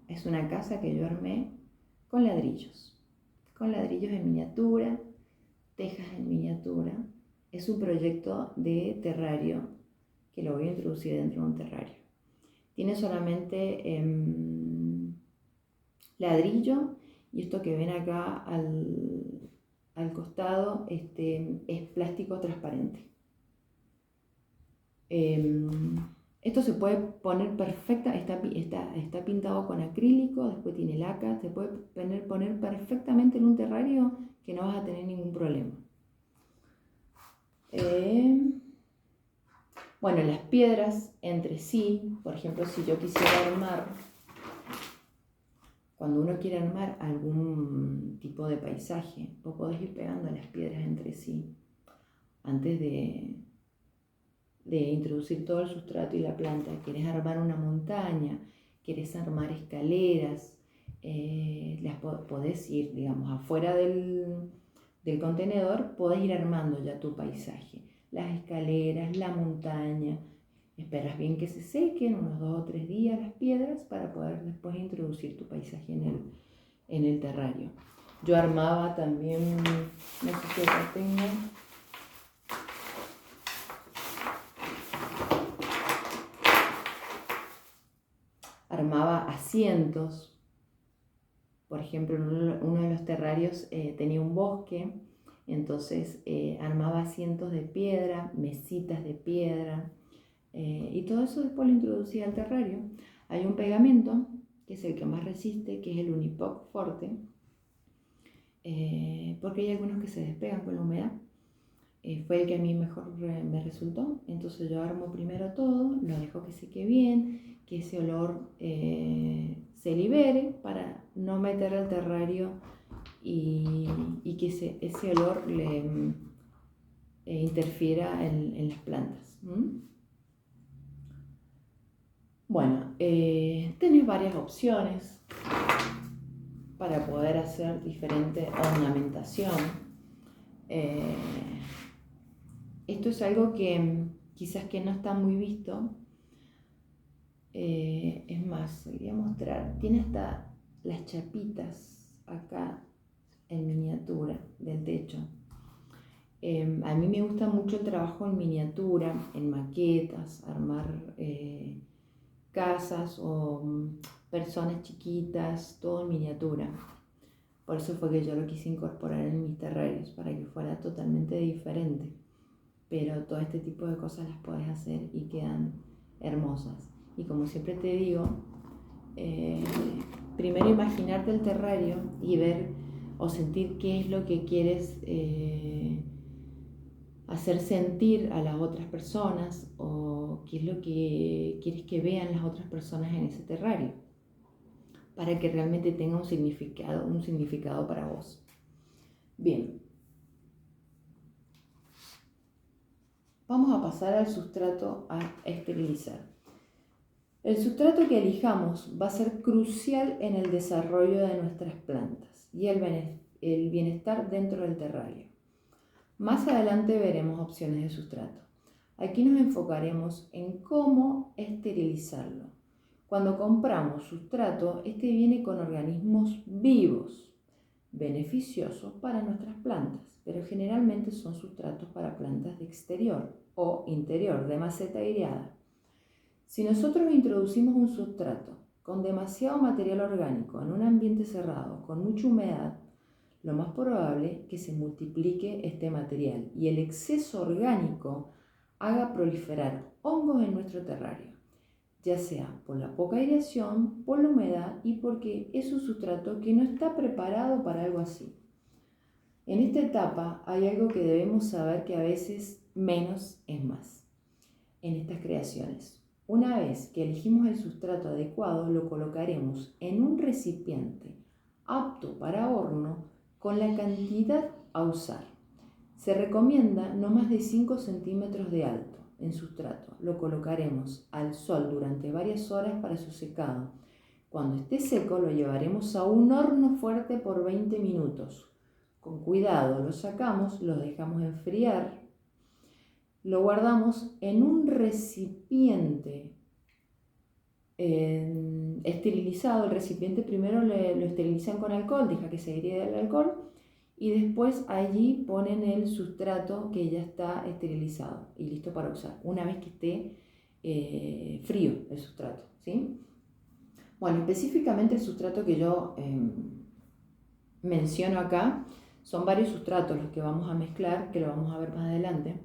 Es una casa que yo armé con ladrillos en miniatura, tejas en miniatura. Es un proyecto de terrario que lo voy a introducir dentro de un terrario. Tiene solamente ladrillo, y esto que ven acá al costado es plástico transparente. Esto se puede poner perfecta, está pintado con acrílico, después tiene laca, se puede poner perfectamente en un terrario que no vas a tener ningún problema. Bueno, las piedras entre sí, por ejemplo, si yo quisiera armar, cuando uno quiere armar algún tipo de paisaje, vos podés ir pegando las piedras entre sí antes de introducir todo el sustrato y la planta. Querés armar una montaña, querés armar escaleras, las podés ir, digamos, afuera del contenedor, podés ir armando ya tu paisaje. Las escaleras, la montaña. Esperas bien que se sequen unos 2 o 3 días las piedras para poder después introducir tu paisaje en el terrario. Yo armaba también, no sé si acá tengo, armaba asientos. Por ejemplo, uno de los terrarios tenía un bosque, entonces armaba asientos de piedra, mesitas de piedra, y todo eso después lo introducía al terrario. Hay un pegamento que es el que más resiste, que es el Unipoc Forte, porque hay algunos que se despegan con la humedad. Fue el que a mí mejor me resultó. Entonces yo armo primero todo, lo dejo que seque bien, que ese olor se libere para no meter al terrario y que ese olor le interfiera en las plantas. Bueno, tenés varias opciones para poder hacer diferente ornamentación. Esto es algo que quizás que no está muy visto. Es más, voy a mostrar. Tiene hasta las chapitas acá en miniatura del techo. A mí me gusta mucho el trabajo en miniatura, en maquetas, armar casas o personas chiquitas, todo en miniatura. Por eso fue que yo lo quise incorporar en mis terrarios, para que fuera totalmente diferente. Pero todo este tipo de cosas las puedes hacer y quedan hermosas. Y como siempre te digo, primero imaginarte el terrario y ver o sentir qué es lo que quieres hacer sentir a las otras personas o qué es lo que quieres que vean las otras personas en ese terrario, para que realmente tenga un significado para vos. Bien. Vamos a pasar al sustrato a esterilizar. El sustrato que elijamos va a ser crucial en el desarrollo de nuestras plantas y el bienestar dentro del terrario. Más adelante veremos opciones de sustrato. Aquí nos enfocaremos en cómo esterilizarlo. Cuando compramos sustrato, este viene con organismos vivos, beneficiosos para nuestras plantas, pero generalmente son sustratos para plantas de exterior o interior, de maceta aireada. Si nosotros introducimos un sustrato con demasiado material orgánico en un ambiente cerrado, con mucha humedad, lo más probable es que se multiplique este material y el exceso orgánico haga proliferar hongos en nuestro terrario, ya sea por la poca aireación, por la humedad y porque es un sustrato que no está preparado para algo así. En esta etapa hay algo que debemos saber, que a veces menos es más en estas creaciones. Una vez que elegimos el sustrato adecuado, lo colocaremos en un recipiente apto para horno con la cantidad a usar. Se recomienda no más de 5 centímetros de alto en sustrato. Lo colocaremos al sol durante varias horas para su secado. Cuando esté seco lo llevaremos a un horno fuerte por 20 minutos. Con cuidado lo sacamos, lo dejamos enfriar, lo guardamos en un recipiente esterilizado. El recipiente primero lo esterilizan con alcohol, deja que se agregue el alcohol y después allí ponen el sustrato que ya está esterilizado y listo para usar, una vez que esté frío el sustrato, ¿sí? Bueno, específicamente el sustrato que yo menciono acá, son varios sustratos los que vamos a mezclar, que lo vamos a ver más adelante,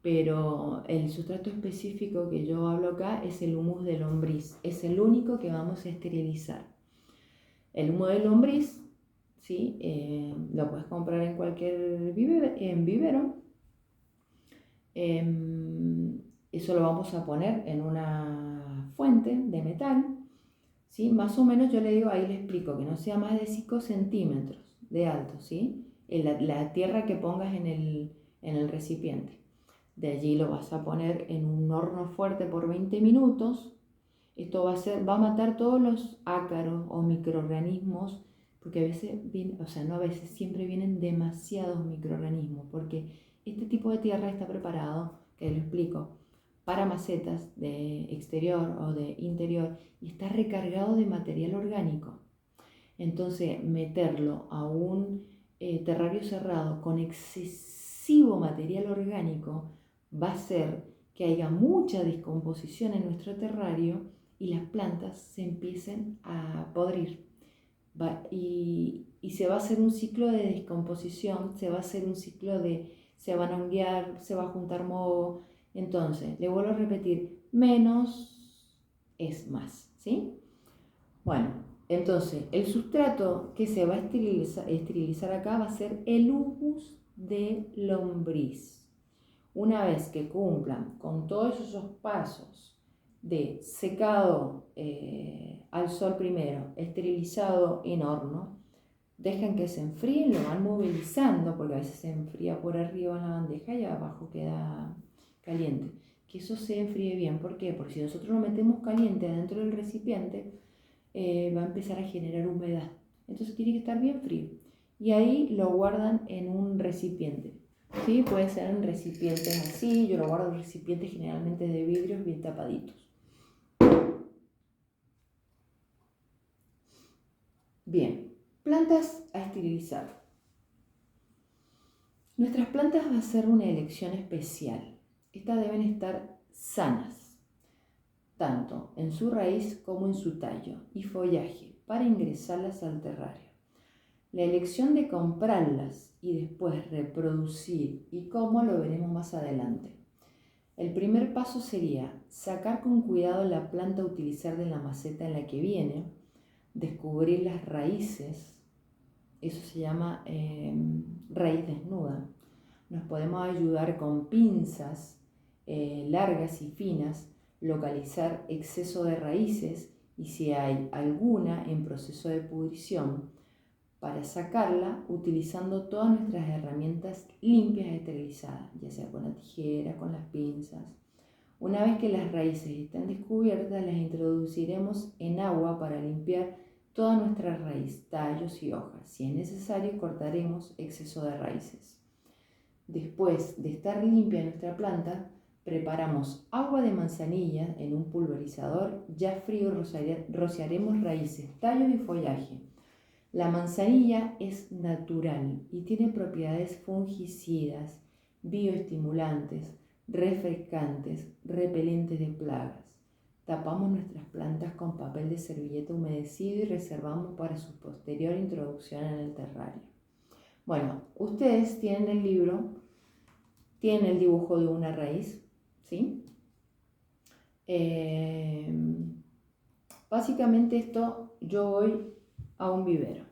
pero el sustrato específico que yo hablo acá es el humus de lombriz, es el único que vamos a esterilizar. El humo de lombriz, ¿sí? Lo puedes comprar en cualquier vivero. Eso lo vamos a poner en una fuente de metal, ¿sí? Más o menos yo le digo, ahí le explico, que no sea más de 5 centímetros de alto, ¿sí? La tierra que pongas en el recipiente. De allí lo vas a poner en un horno fuerte por 20 minutos. Esto va a matar todos los ácaros o microorganismos, porque a veces, no a veces, siempre vienen demasiados microorganismos, porque este tipo de tierra está preparado, que lo explico, para macetas de exterior o de interior y está recargado de material orgánico. Entonces, meterlo a un terrario cerrado con excesivo material orgánico va a hacer que haya mucha descomposición en nuestro terrario y las plantas se empiecen a podrir. Y se va a hacer un ciclo de descomposición, se va a hacer un ciclo se van a honguear, se va a juntar moho. Entonces, le vuelvo a repetir, menos es más, ¿sí? Bueno, entonces el sustrato que se va a esterilizar acá va a ser el humus de lombriz. Una vez que cumplan con todos esos pasos de secado al sol primero, esterilizado en horno, dejan que se enfríen, lo van movilizando, porque a veces se enfría por arriba en la bandeja y abajo queda caliente. Que eso se enfríe bien. ¿Por qué? Porque si nosotros lo metemos caliente adentro del recipiente, va a empezar a generar humedad. Entonces tiene que estar bien frío. Y ahí lo guardan en un recipiente. ¿Sí? Puede ser en recipientes así. Yo lo guardo en recipientes generalmente de vidrios bien tapaditos. Bien, plantas a esterilizar. Nuestras plantas va a ser una elección especial. Estas deben estar sanas, tanto en su raíz como en su tallo y follaje, para ingresarlas al terrario. La elección de comprarlas y después reproducir y cómo lo veremos más adelante. El primer paso sería sacar con cuidado la planta a utilizar de la maceta en la que viene, descubrir las raíces, eso se llama raíz desnuda. Nos podemos ayudar con pinzas largas y finas, localizar exceso de raíces y si hay alguna en proceso de pudrición, para sacarla utilizando todas nuestras herramientas limpias y esterilizadas, ya sea con la tijera, con las pinzas. Una vez que las raíces estén descubiertas, las introduciremos en agua para limpiar toda nuestra raíz, tallos y hojas. Si es necesario, cortaremos exceso de raíces. Después de estar limpia nuestra planta, preparamos agua de manzanilla en un pulverizador ya frío, rociaremos raíces, tallos y follaje. La manzanilla es natural y tiene propiedades fungicidas, bioestimulantes, refrescantes, repelentes de plagas. Tapamos nuestras plantas con papel de servilleta humedecido y reservamos para su posterior introducción en el terrario. Bueno, ustedes tienen el libro, tienen el dibujo de una raíz, ¿sí? Básicamente esto, yo voy a un vivero.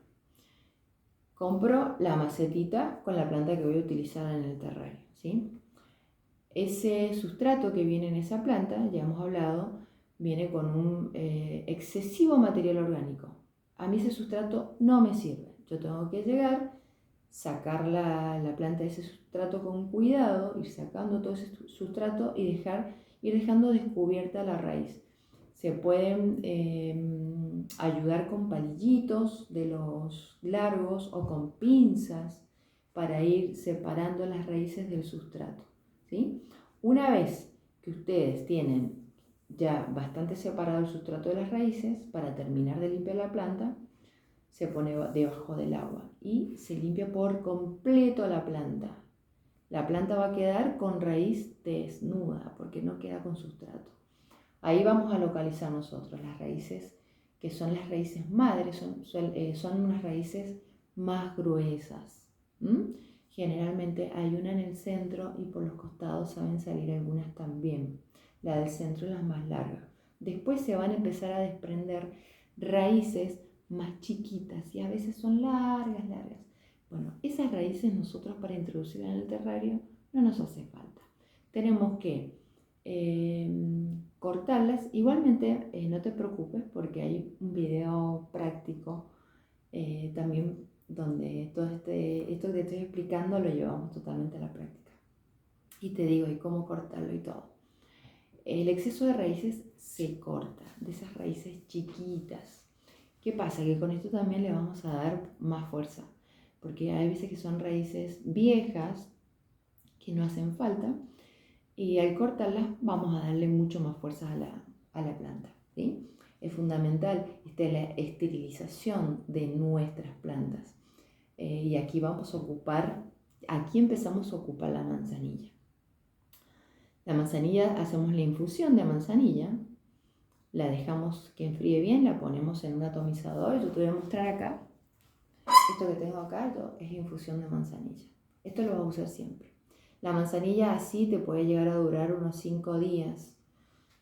Compro la macetita con la planta que voy a utilizar en el terrario, ¿sí? Ese sustrato que viene en esa planta, ya hemos hablado, viene con un excesivo material orgánico. A mí ese sustrato no me sirve. Yo tengo que llegar, sacar la planta de ese sustrato con cuidado, ir sacando todo ese sustrato y ir dejando descubierta la raíz. Se pueden ayudar con palillitos de los largos o con pinzas para ir separando las raíces del sustrato, ¿sí? Una vez que ustedes tienen ya bastante separado el sustrato de las raíces, para terminar de limpiar la planta, se pone debajo del agua y se limpia por completo la planta. La planta va a quedar con raíz desnuda porque no queda con sustrato. Ahí vamos a localizar nosotros las raíces, que son las raíces madres, son unas raíces más gruesas. Generalmente hay una en el centro y por los costados saben salir algunas también. La del centro es la más larga. Después se van a empezar a desprender raíces más chiquitas y a veces son largas. Bueno, esas raíces nosotros para introducirlas en el terrario no nos hace falta. Tenemos que cortarlas. Igualmente no te preocupes porque hay un video práctico también donde todo esto que te estoy explicando lo llevamos totalmente a la práctica. Y te digo, y cómo cortarlo y todo. El exceso de raíces se corta, de esas raíces chiquitas. ¿Qué pasa? Que con esto también le vamos a dar más fuerza, porque hay veces que son raíces viejas que no hacen falta y al cortarlas vamos a darle mucho más fuerza a la planta, ¿sí? Es fundamental la esterilización de nuestras plantas. Y aquí empezamos a ocupar la manzanilla. La manzanilla, hacemos la infusión de manzanilla, la dejamos que enfríe bien, la ponemos en un atomizador. Yo te voy a mostrar acá, esto que tengo acá, es infusión de manzanilla. Esto lo vas a usar siempre. La manzanilla así te puede llegar a durar unos 5 días.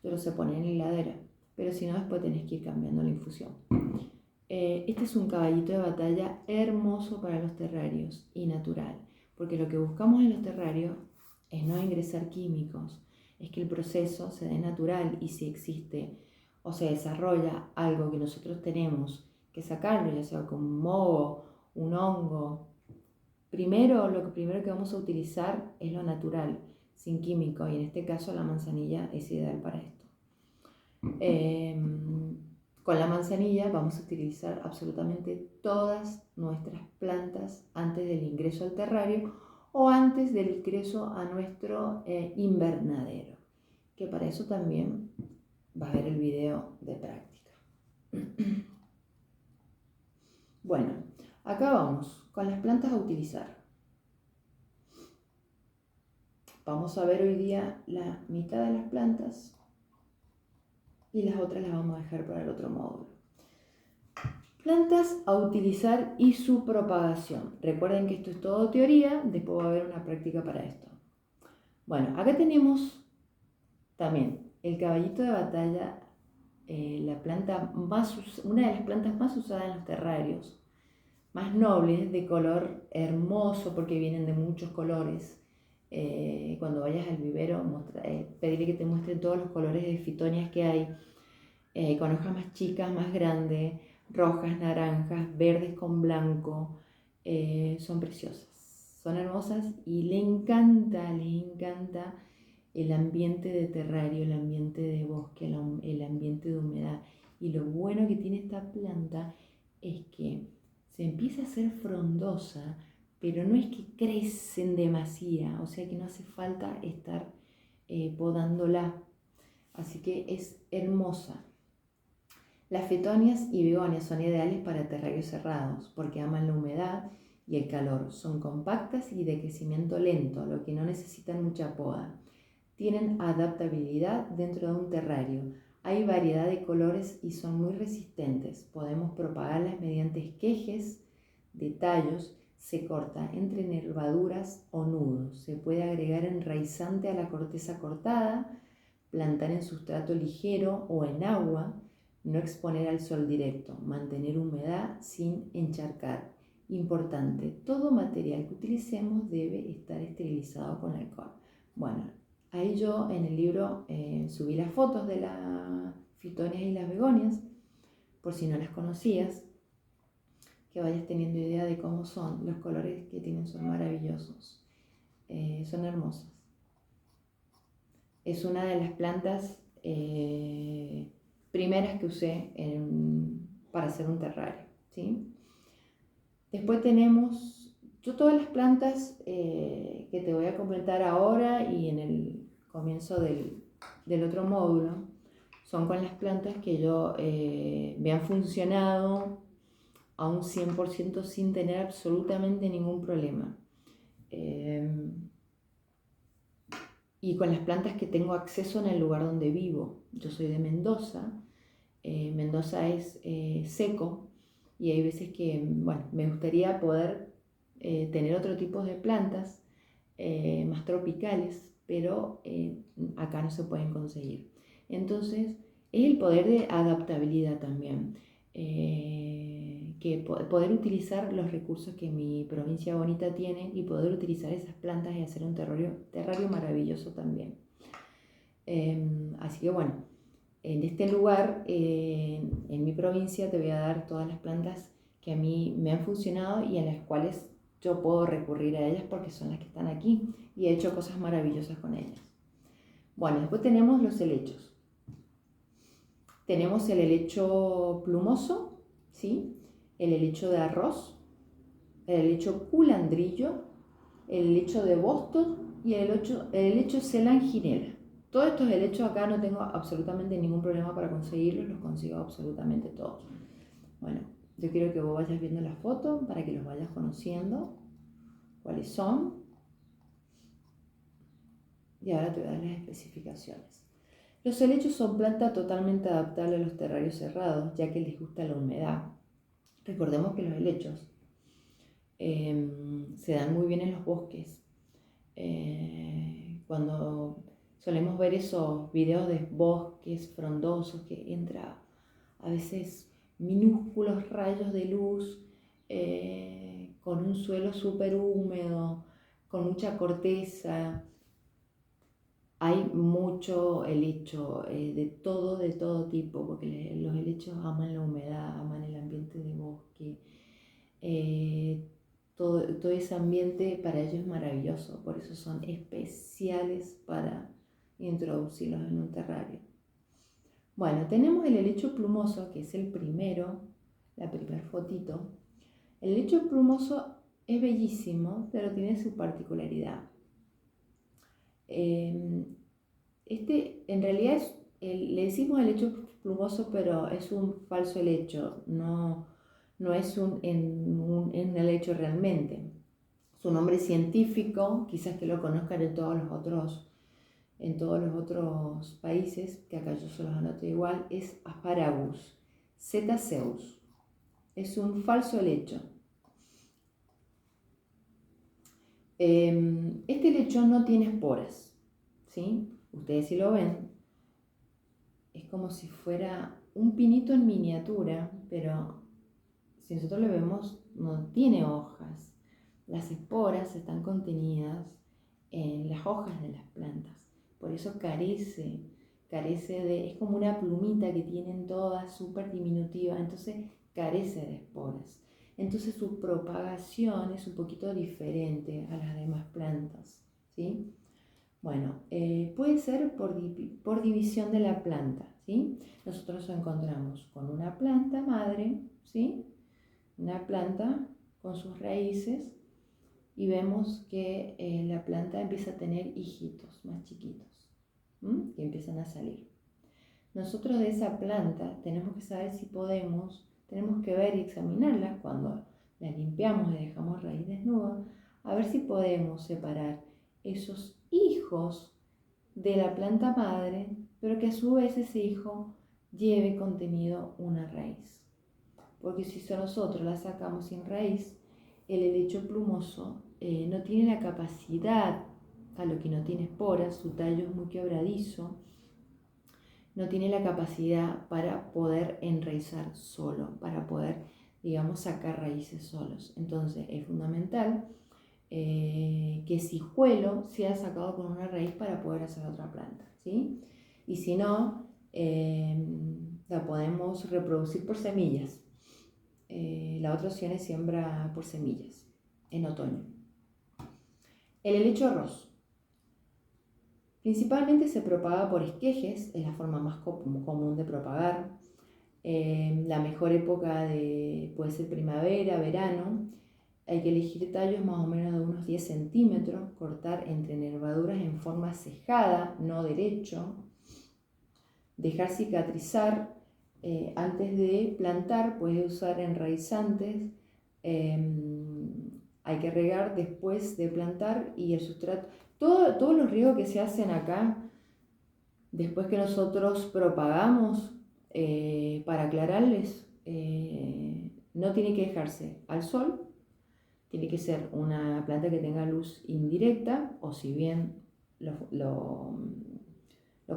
Yo lo sé poner en la heladera. pero si no, después tenés que ir cambiando la infusión. Este es un caballito de batalla hermoso para los terrarios y natural, porque lo que buscamos en los terrarios es no ingresar químicos, es que el proceso se dé natural, y si existe o se desarrolla algo que nosotros tenemos que sacarlo, ya sea con un moho, un hongo, lo primero que vamos a utilizar es lo natural, sin químico, y en este caso la manzanilla es ideal para esto. Con la manzanilla vamos a utilizar absolutamente todas nuestras plantas antes del ingreso al terrario o antes del ingreso a nuestro invernadero, que para eso también va a ver el video de práctica. Bueno, acá vamos con las plantas a utilizar. Vamos a ver hoy día la mitad de las plantas y las otras las vamos a dejar para el otro módulo. Plantas a utilizar y su propagación. Recuerden que esto es todo teoría, después va a haber una práctica para esto. Bueno, acá tenemos también el caballito de batalla, una de las plantas más usadas en los terrarios, más nobles, de color hermoso porque vienen de muchos colores. Cuando vayas al vivero, pedirle que te muestre todos los colores de fitonias que hay, con hojas más chicas, más grandes, rojas, naranjas, verdes con blanco. Son preciosas, son hermosas, y le encanta el ambiente de terrario, el ambiente de bosque, el ambiente de humedad. Y lo bueno que tiene esta planta es que se empieza a hacer frondosa, pero no es que crecen demasiado, o sea que no hace falta estar podándola. Así que es hermosa. Las fetonias y begonias son ideales para terrarios cerrados porque aman la humedad y el calor. Son compactas y de crecimiento lento, lo que no necesitan mucha poda. Tienen adaptabilidad dentro de un terrario. Hay variedad de colores y son muy resistentes. Podemos propagarlas mediante esquejes de tallos. Se corta entre nervaduras o nudos. Se puede agregar enraizante a la corteza cortada, plantar en sustrato ligero o en agua. No exponer al sol directo, mantener humedad sin encharcar. Importante, todo material que utilicemos debe estar esterilizado con alcohol. Bueno, ahí yo en el libro subí las fotos de las fitonias y las begonias, por si no las conocías, que vayas teniendo idea de cómo son. Los colores que tienen son maravillosos, son hermosas. Es una de las plantas primeras que usé para hacer un terrario, ¿sí? Después tenemos todas las plantas que te voy a comentar ahora y en el comienzo del otro módulo, son con las plantas que me han funcionado a un 100% sin tener absolutamente ningún problema. Y con las plantas que tengo acceso en el lugar donde vivo. Yo soy de Mendoza. Mendoza es seco, y hay veces que, me gustaría poder tener otro tipo de plantas más tropicales, pero acá no se pueden conseguir. Entonces, es el poder de adaptabilidad también, que poder utilizar los recursos que mi provincia bonita tiene y poder utilizar esas plantas y hacer un terrario maravilloso también. Así que bueno, en este lugar, en mi provincia, te voy a dar todas las plantas que a mí me han funcionado y a las cuales yo puedo recurrir a ellas porque son las que están aquí y he hecho cosas maravillosas con ellas. Bueno, después tenemos los helechos. Tenemos el helecho plumoso, ¿sí? El helecho de arroz, el helecho culandrillo, el helecho de Boston y el helecho celanginela. Todos estos helechos acá no tengo absolutamente ningún problema para conseguirlos, los consigo absolutamente todos. Bueno, yo quiero que vos vayas viendo las fotos para que los vayas conociendo, cuáles son. Y ahora te voy a dar las especificaciones. Los helechos son plantas totalmente adaptables a los terrarios cerrados, ya que les gusta la humedad. Recordemos que los helechos se dan muy bien en los bosques. Cuando Solemos ver esos videos de bosques frondosos que entra a veces minúsculos rayos de luz con un suelo súper húmedo, con mucha corteza. Hay mucho helecho, de todo tipo, porque los helechos aman la humedad, aman el ambiente de bosque. Todo ese ambiente para ellos es maravilloso, por eso son especiales para introducirlos en un terrario. Bueno, tenemos el helecho plumoso, que es el primero, la primera fotito. El helecho plumoso es bellísimo, pero tiene su particularidad. Este en realidad le decimos helecho plumoso, pero es un falso helecho, no es un helecho realmente. Su nombre científico, quizás que lo conozcan en todos los otros países, que acá yo se los anoto igual, es Asparagus zetaceus. Es un falso helecho. Este helecho no tiene esporas, ¿sí? Ustedes si lo ven, es como si fuera un pinito en miniatura, pero si nosotros lo vemos, no tiene hojas. Las esporas están contenidas en las hojas de las plantas. Por eso carece es como una plumita que tienen todas súper diminutiva, entonces carece de esporas. Entonces su propagación es un poquito diferente a las demás plantas, ¿sí? Bueno, puede ser por división de la planta, ¿sí? Nosotros nos encontramos con una planta madre, ¿sí? Una planta con sus raíces y vemos que la planta empieza a tener hijitos más chiquitos, que empiezan a salir. Nosotros de esa planta tenemos que saber si tenemos que ver y examinarla cuando la limpiamos y dejamos raíz desnuda, a ver si podemos separar esos hijos de la planta madre, pero que a su vez ese hijo lleve contenido una raíz. Porque si nosotros la sacamos sin raíz, el helecho plumoso no tiene la capacidad, a lo que no tiene esporas, su tallo es muy quebradizo, no tiene la capacidad para poder enraizar solo, para poder, digamos, sacar raíces solos. Entonces es fundamental que ese hijuelo sea sacado con una raíz para poder hacer otra planta, ¿sí? Y si no, la podemos reproducir por semillas. La otra opción es siembra por semillas en otoño. El helecho arroz. Principalmente se propaga por esquejes, es la forma más común de propagar. La mejor época puede ser primavera, verano. Hay que elegir tallos más o menos de unos 10 centímetros, cortar entre nervaduras en forma cejada, no derecho. Dejar cicatrizar antes de plantar, puede usar enraizantes. Hay que regar después de plantar y el sustrato. Todos los riegos que se hacen acá, después que nosotros propagamos, para aclararles, no tiene que dejarse al sol, tiene que ser una planta que tenga luz indirecta, o si bien lo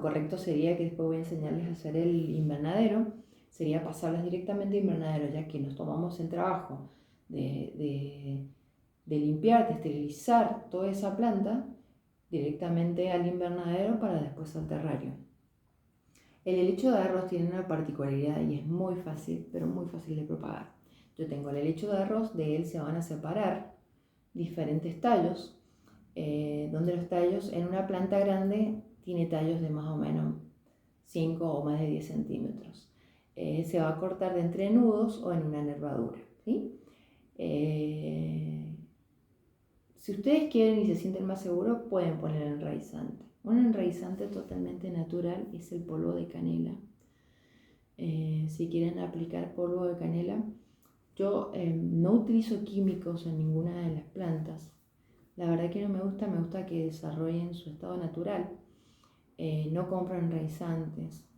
correcto sería, que después voy a enseñarles a hacer el invernadero, sería pasarlas directamente a invernadero, ya que nos tomamos el trabajo de limpiar, de esterilizar toda esa planta directamente al invernadero para después al terrario. El helecho de arroz tiene una particularidad y es muy fácil, pero muy fácil de propagar. Yo tengo el helecho de arroz, de él se van a separar diferentes tallos, donde los tallos en una planta grande tiene tallos de más o menos 5 o más de 10 centímetros. Se va a cortar de entrenudos o en una nervadura, ¿sí? Si ustedes quieren y se sienten más seguros, pueden poner enraizante. Un enraizante totalmente natural es el polvo de canela. Si quieren aplicar polvo de canela, yo no utilizo químicos en ninguna de las plantas. La verdad que no me gusta que desarrollen su estado natural. No compro enraizantes,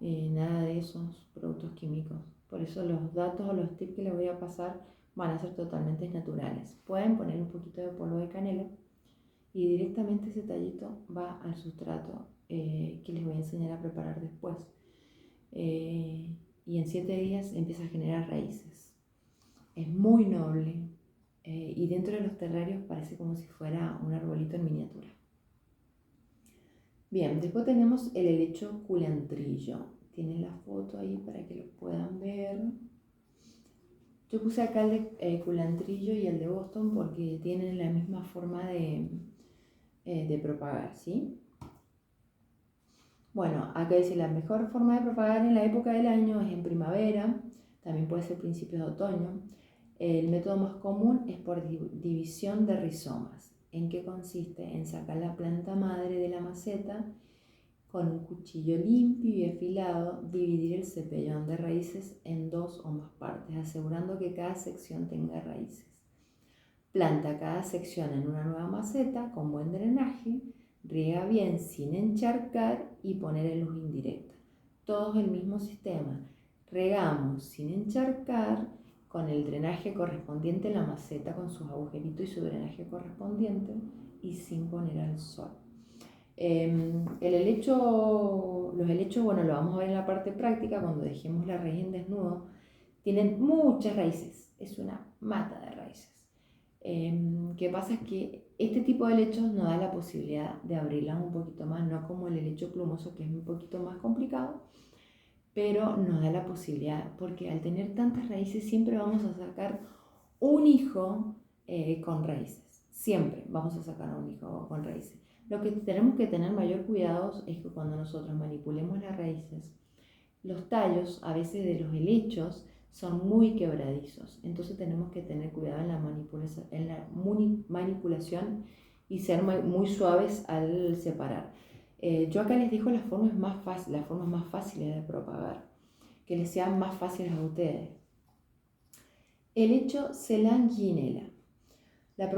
nada de esos productos químicos. Por eso los datos o los tips que les voy a pasar van a ser totalmente naturales. Pueden poner un poquito de polvo de canela y directamente ese tallito va al sustrato que les voy a enseñar a preparar después. Y en 7 días empieza a generar raíces. Es muy noble y dentro de los terrarios parece como si fuera un arbolito en miniatura. Bien, después tenemos el helecho culantrillo. Tienen la foto ahí para que lo puedan ver. Yo puse acá el de culantrillo y el de Boston porque tienen la misma forma de propagar, ¿sí? Bueno, acá dice la mejor forma de propagar en la época del año es en primavera, también puede ser principios de otoño. El método más común es por división de rizomas. ¿En qué consiste? En sacar la planta madre de la maceta con un cuchillo limpio y afilado, dividir el cepellón de raíces en 2 o más partes, asegurando que cada sección tenga raíces. Planta cada sección en una nueva maceta con buen drenaje, riega bien sin encharcar y poner en luz indirecta. Todos el mismo sistema. Regamos sin encharcar con el drenaje correspondiente en la maceta con sus agujeritos y su drenaje correspondiente y sin poner al sol. Los helechos, bueno, lo vamos a ver en la parte práctica cuando dejemos la raíz en desnudo. Tienen muchas raíces, es una mata de raíces. ¿Qué pasa? Es que este tipo de helechos nos da la posibilidad de abrirlas un poquito más, no como el helecho plumoso que es un poquito más complicado, pero nos da la posibilidad, porque al tener tantas raíces siempre vamos a sacar un hijo con raíces, siempre vamos a sacar un hijo con raíces. Lo que tenemos que tener mayor cuidado es que cuando nosotros manipulemos las raíces, los tallos a veces de los helechos son muy quebradizos, entonces tenemos que tener cuidado en la manipulación y ser muy suaves al separar. Yo acá les dejo las formas más fáciles de propagar, que les sean más fáciles a ustedes. Helecho Selanginella. La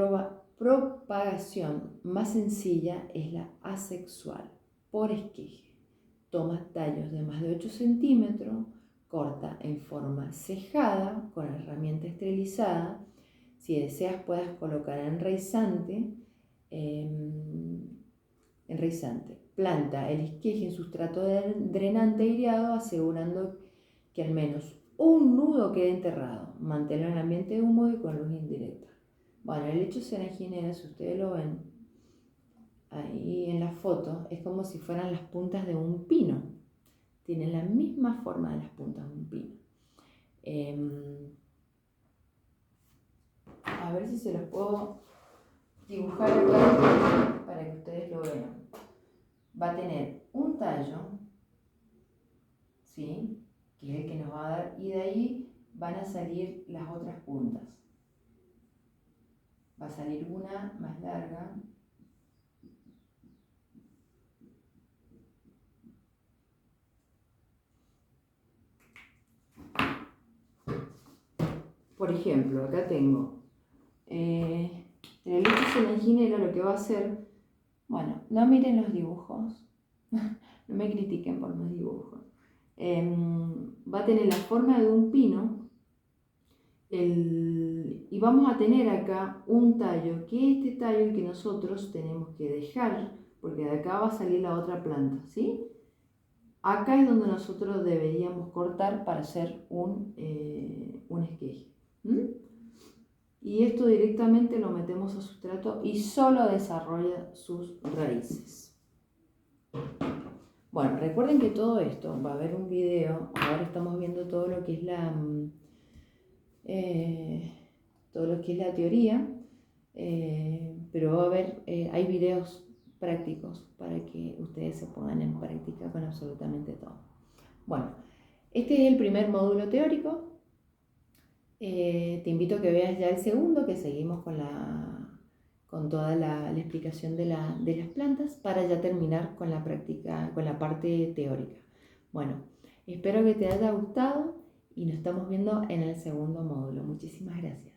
propagación más sencilla es la asexual, por esqueje. Toma tallos de más de 8 centímetros, corta en forma cejada con herramienta esterilizada. Si deseas puedes colocar enraizante. Planta el esqueje en sustrato drenante aireado, asegurando que al menos un nudo quede enterrado. Manténlo en ambiente húmedo y con luz indirecta. Bueno, el helecho Selanginella, si ustedes lo ven ahí en la foto, es como si fueran las puntas de un pino. Tienen la misma forma de las puntas de un pino. A ver si se los puedo dibujar acá para que ustedes lo vean. Va a tener un tallo, ¿sí?, que es el que nos va a dar, y de ahí van a salir las otras puntas. Va a salir una más larga, por ejemplo, acá tengo el helecho Selanginella. Lo que va a hacer, bueno, no miren los dibujos, no me critiquen por los dibujos. Va a tener la forma de un pino y vamos a tener acá un tallo, que este tallo es el que nosotros tenemos que dejar, porque de acá va a salir la otra planta, ¿sí? Acá es donde nosotros deberíamos cortar para hacer un esqueje. Y esto directamente lo metemos a sustrato y solo desarrolla sus raíces. Bueno, recuerden que todo esto, va a haber un video, ahora estamos viendo todo lo que es la teoría, pero va a haber, hay videos prácticos para que ustedes se pongan en práctica con absolutamente todo. Bueno, este es el primer módulo teórico. Te invito a que veas ya el segundo, que seguimos con toda la explicación de las plantas, para ya terminar con la práctica, con la parte teórica. Bueno, espero que te haya gustado y nos estamos viendo en el segundo módulo. Muchísimas gracias.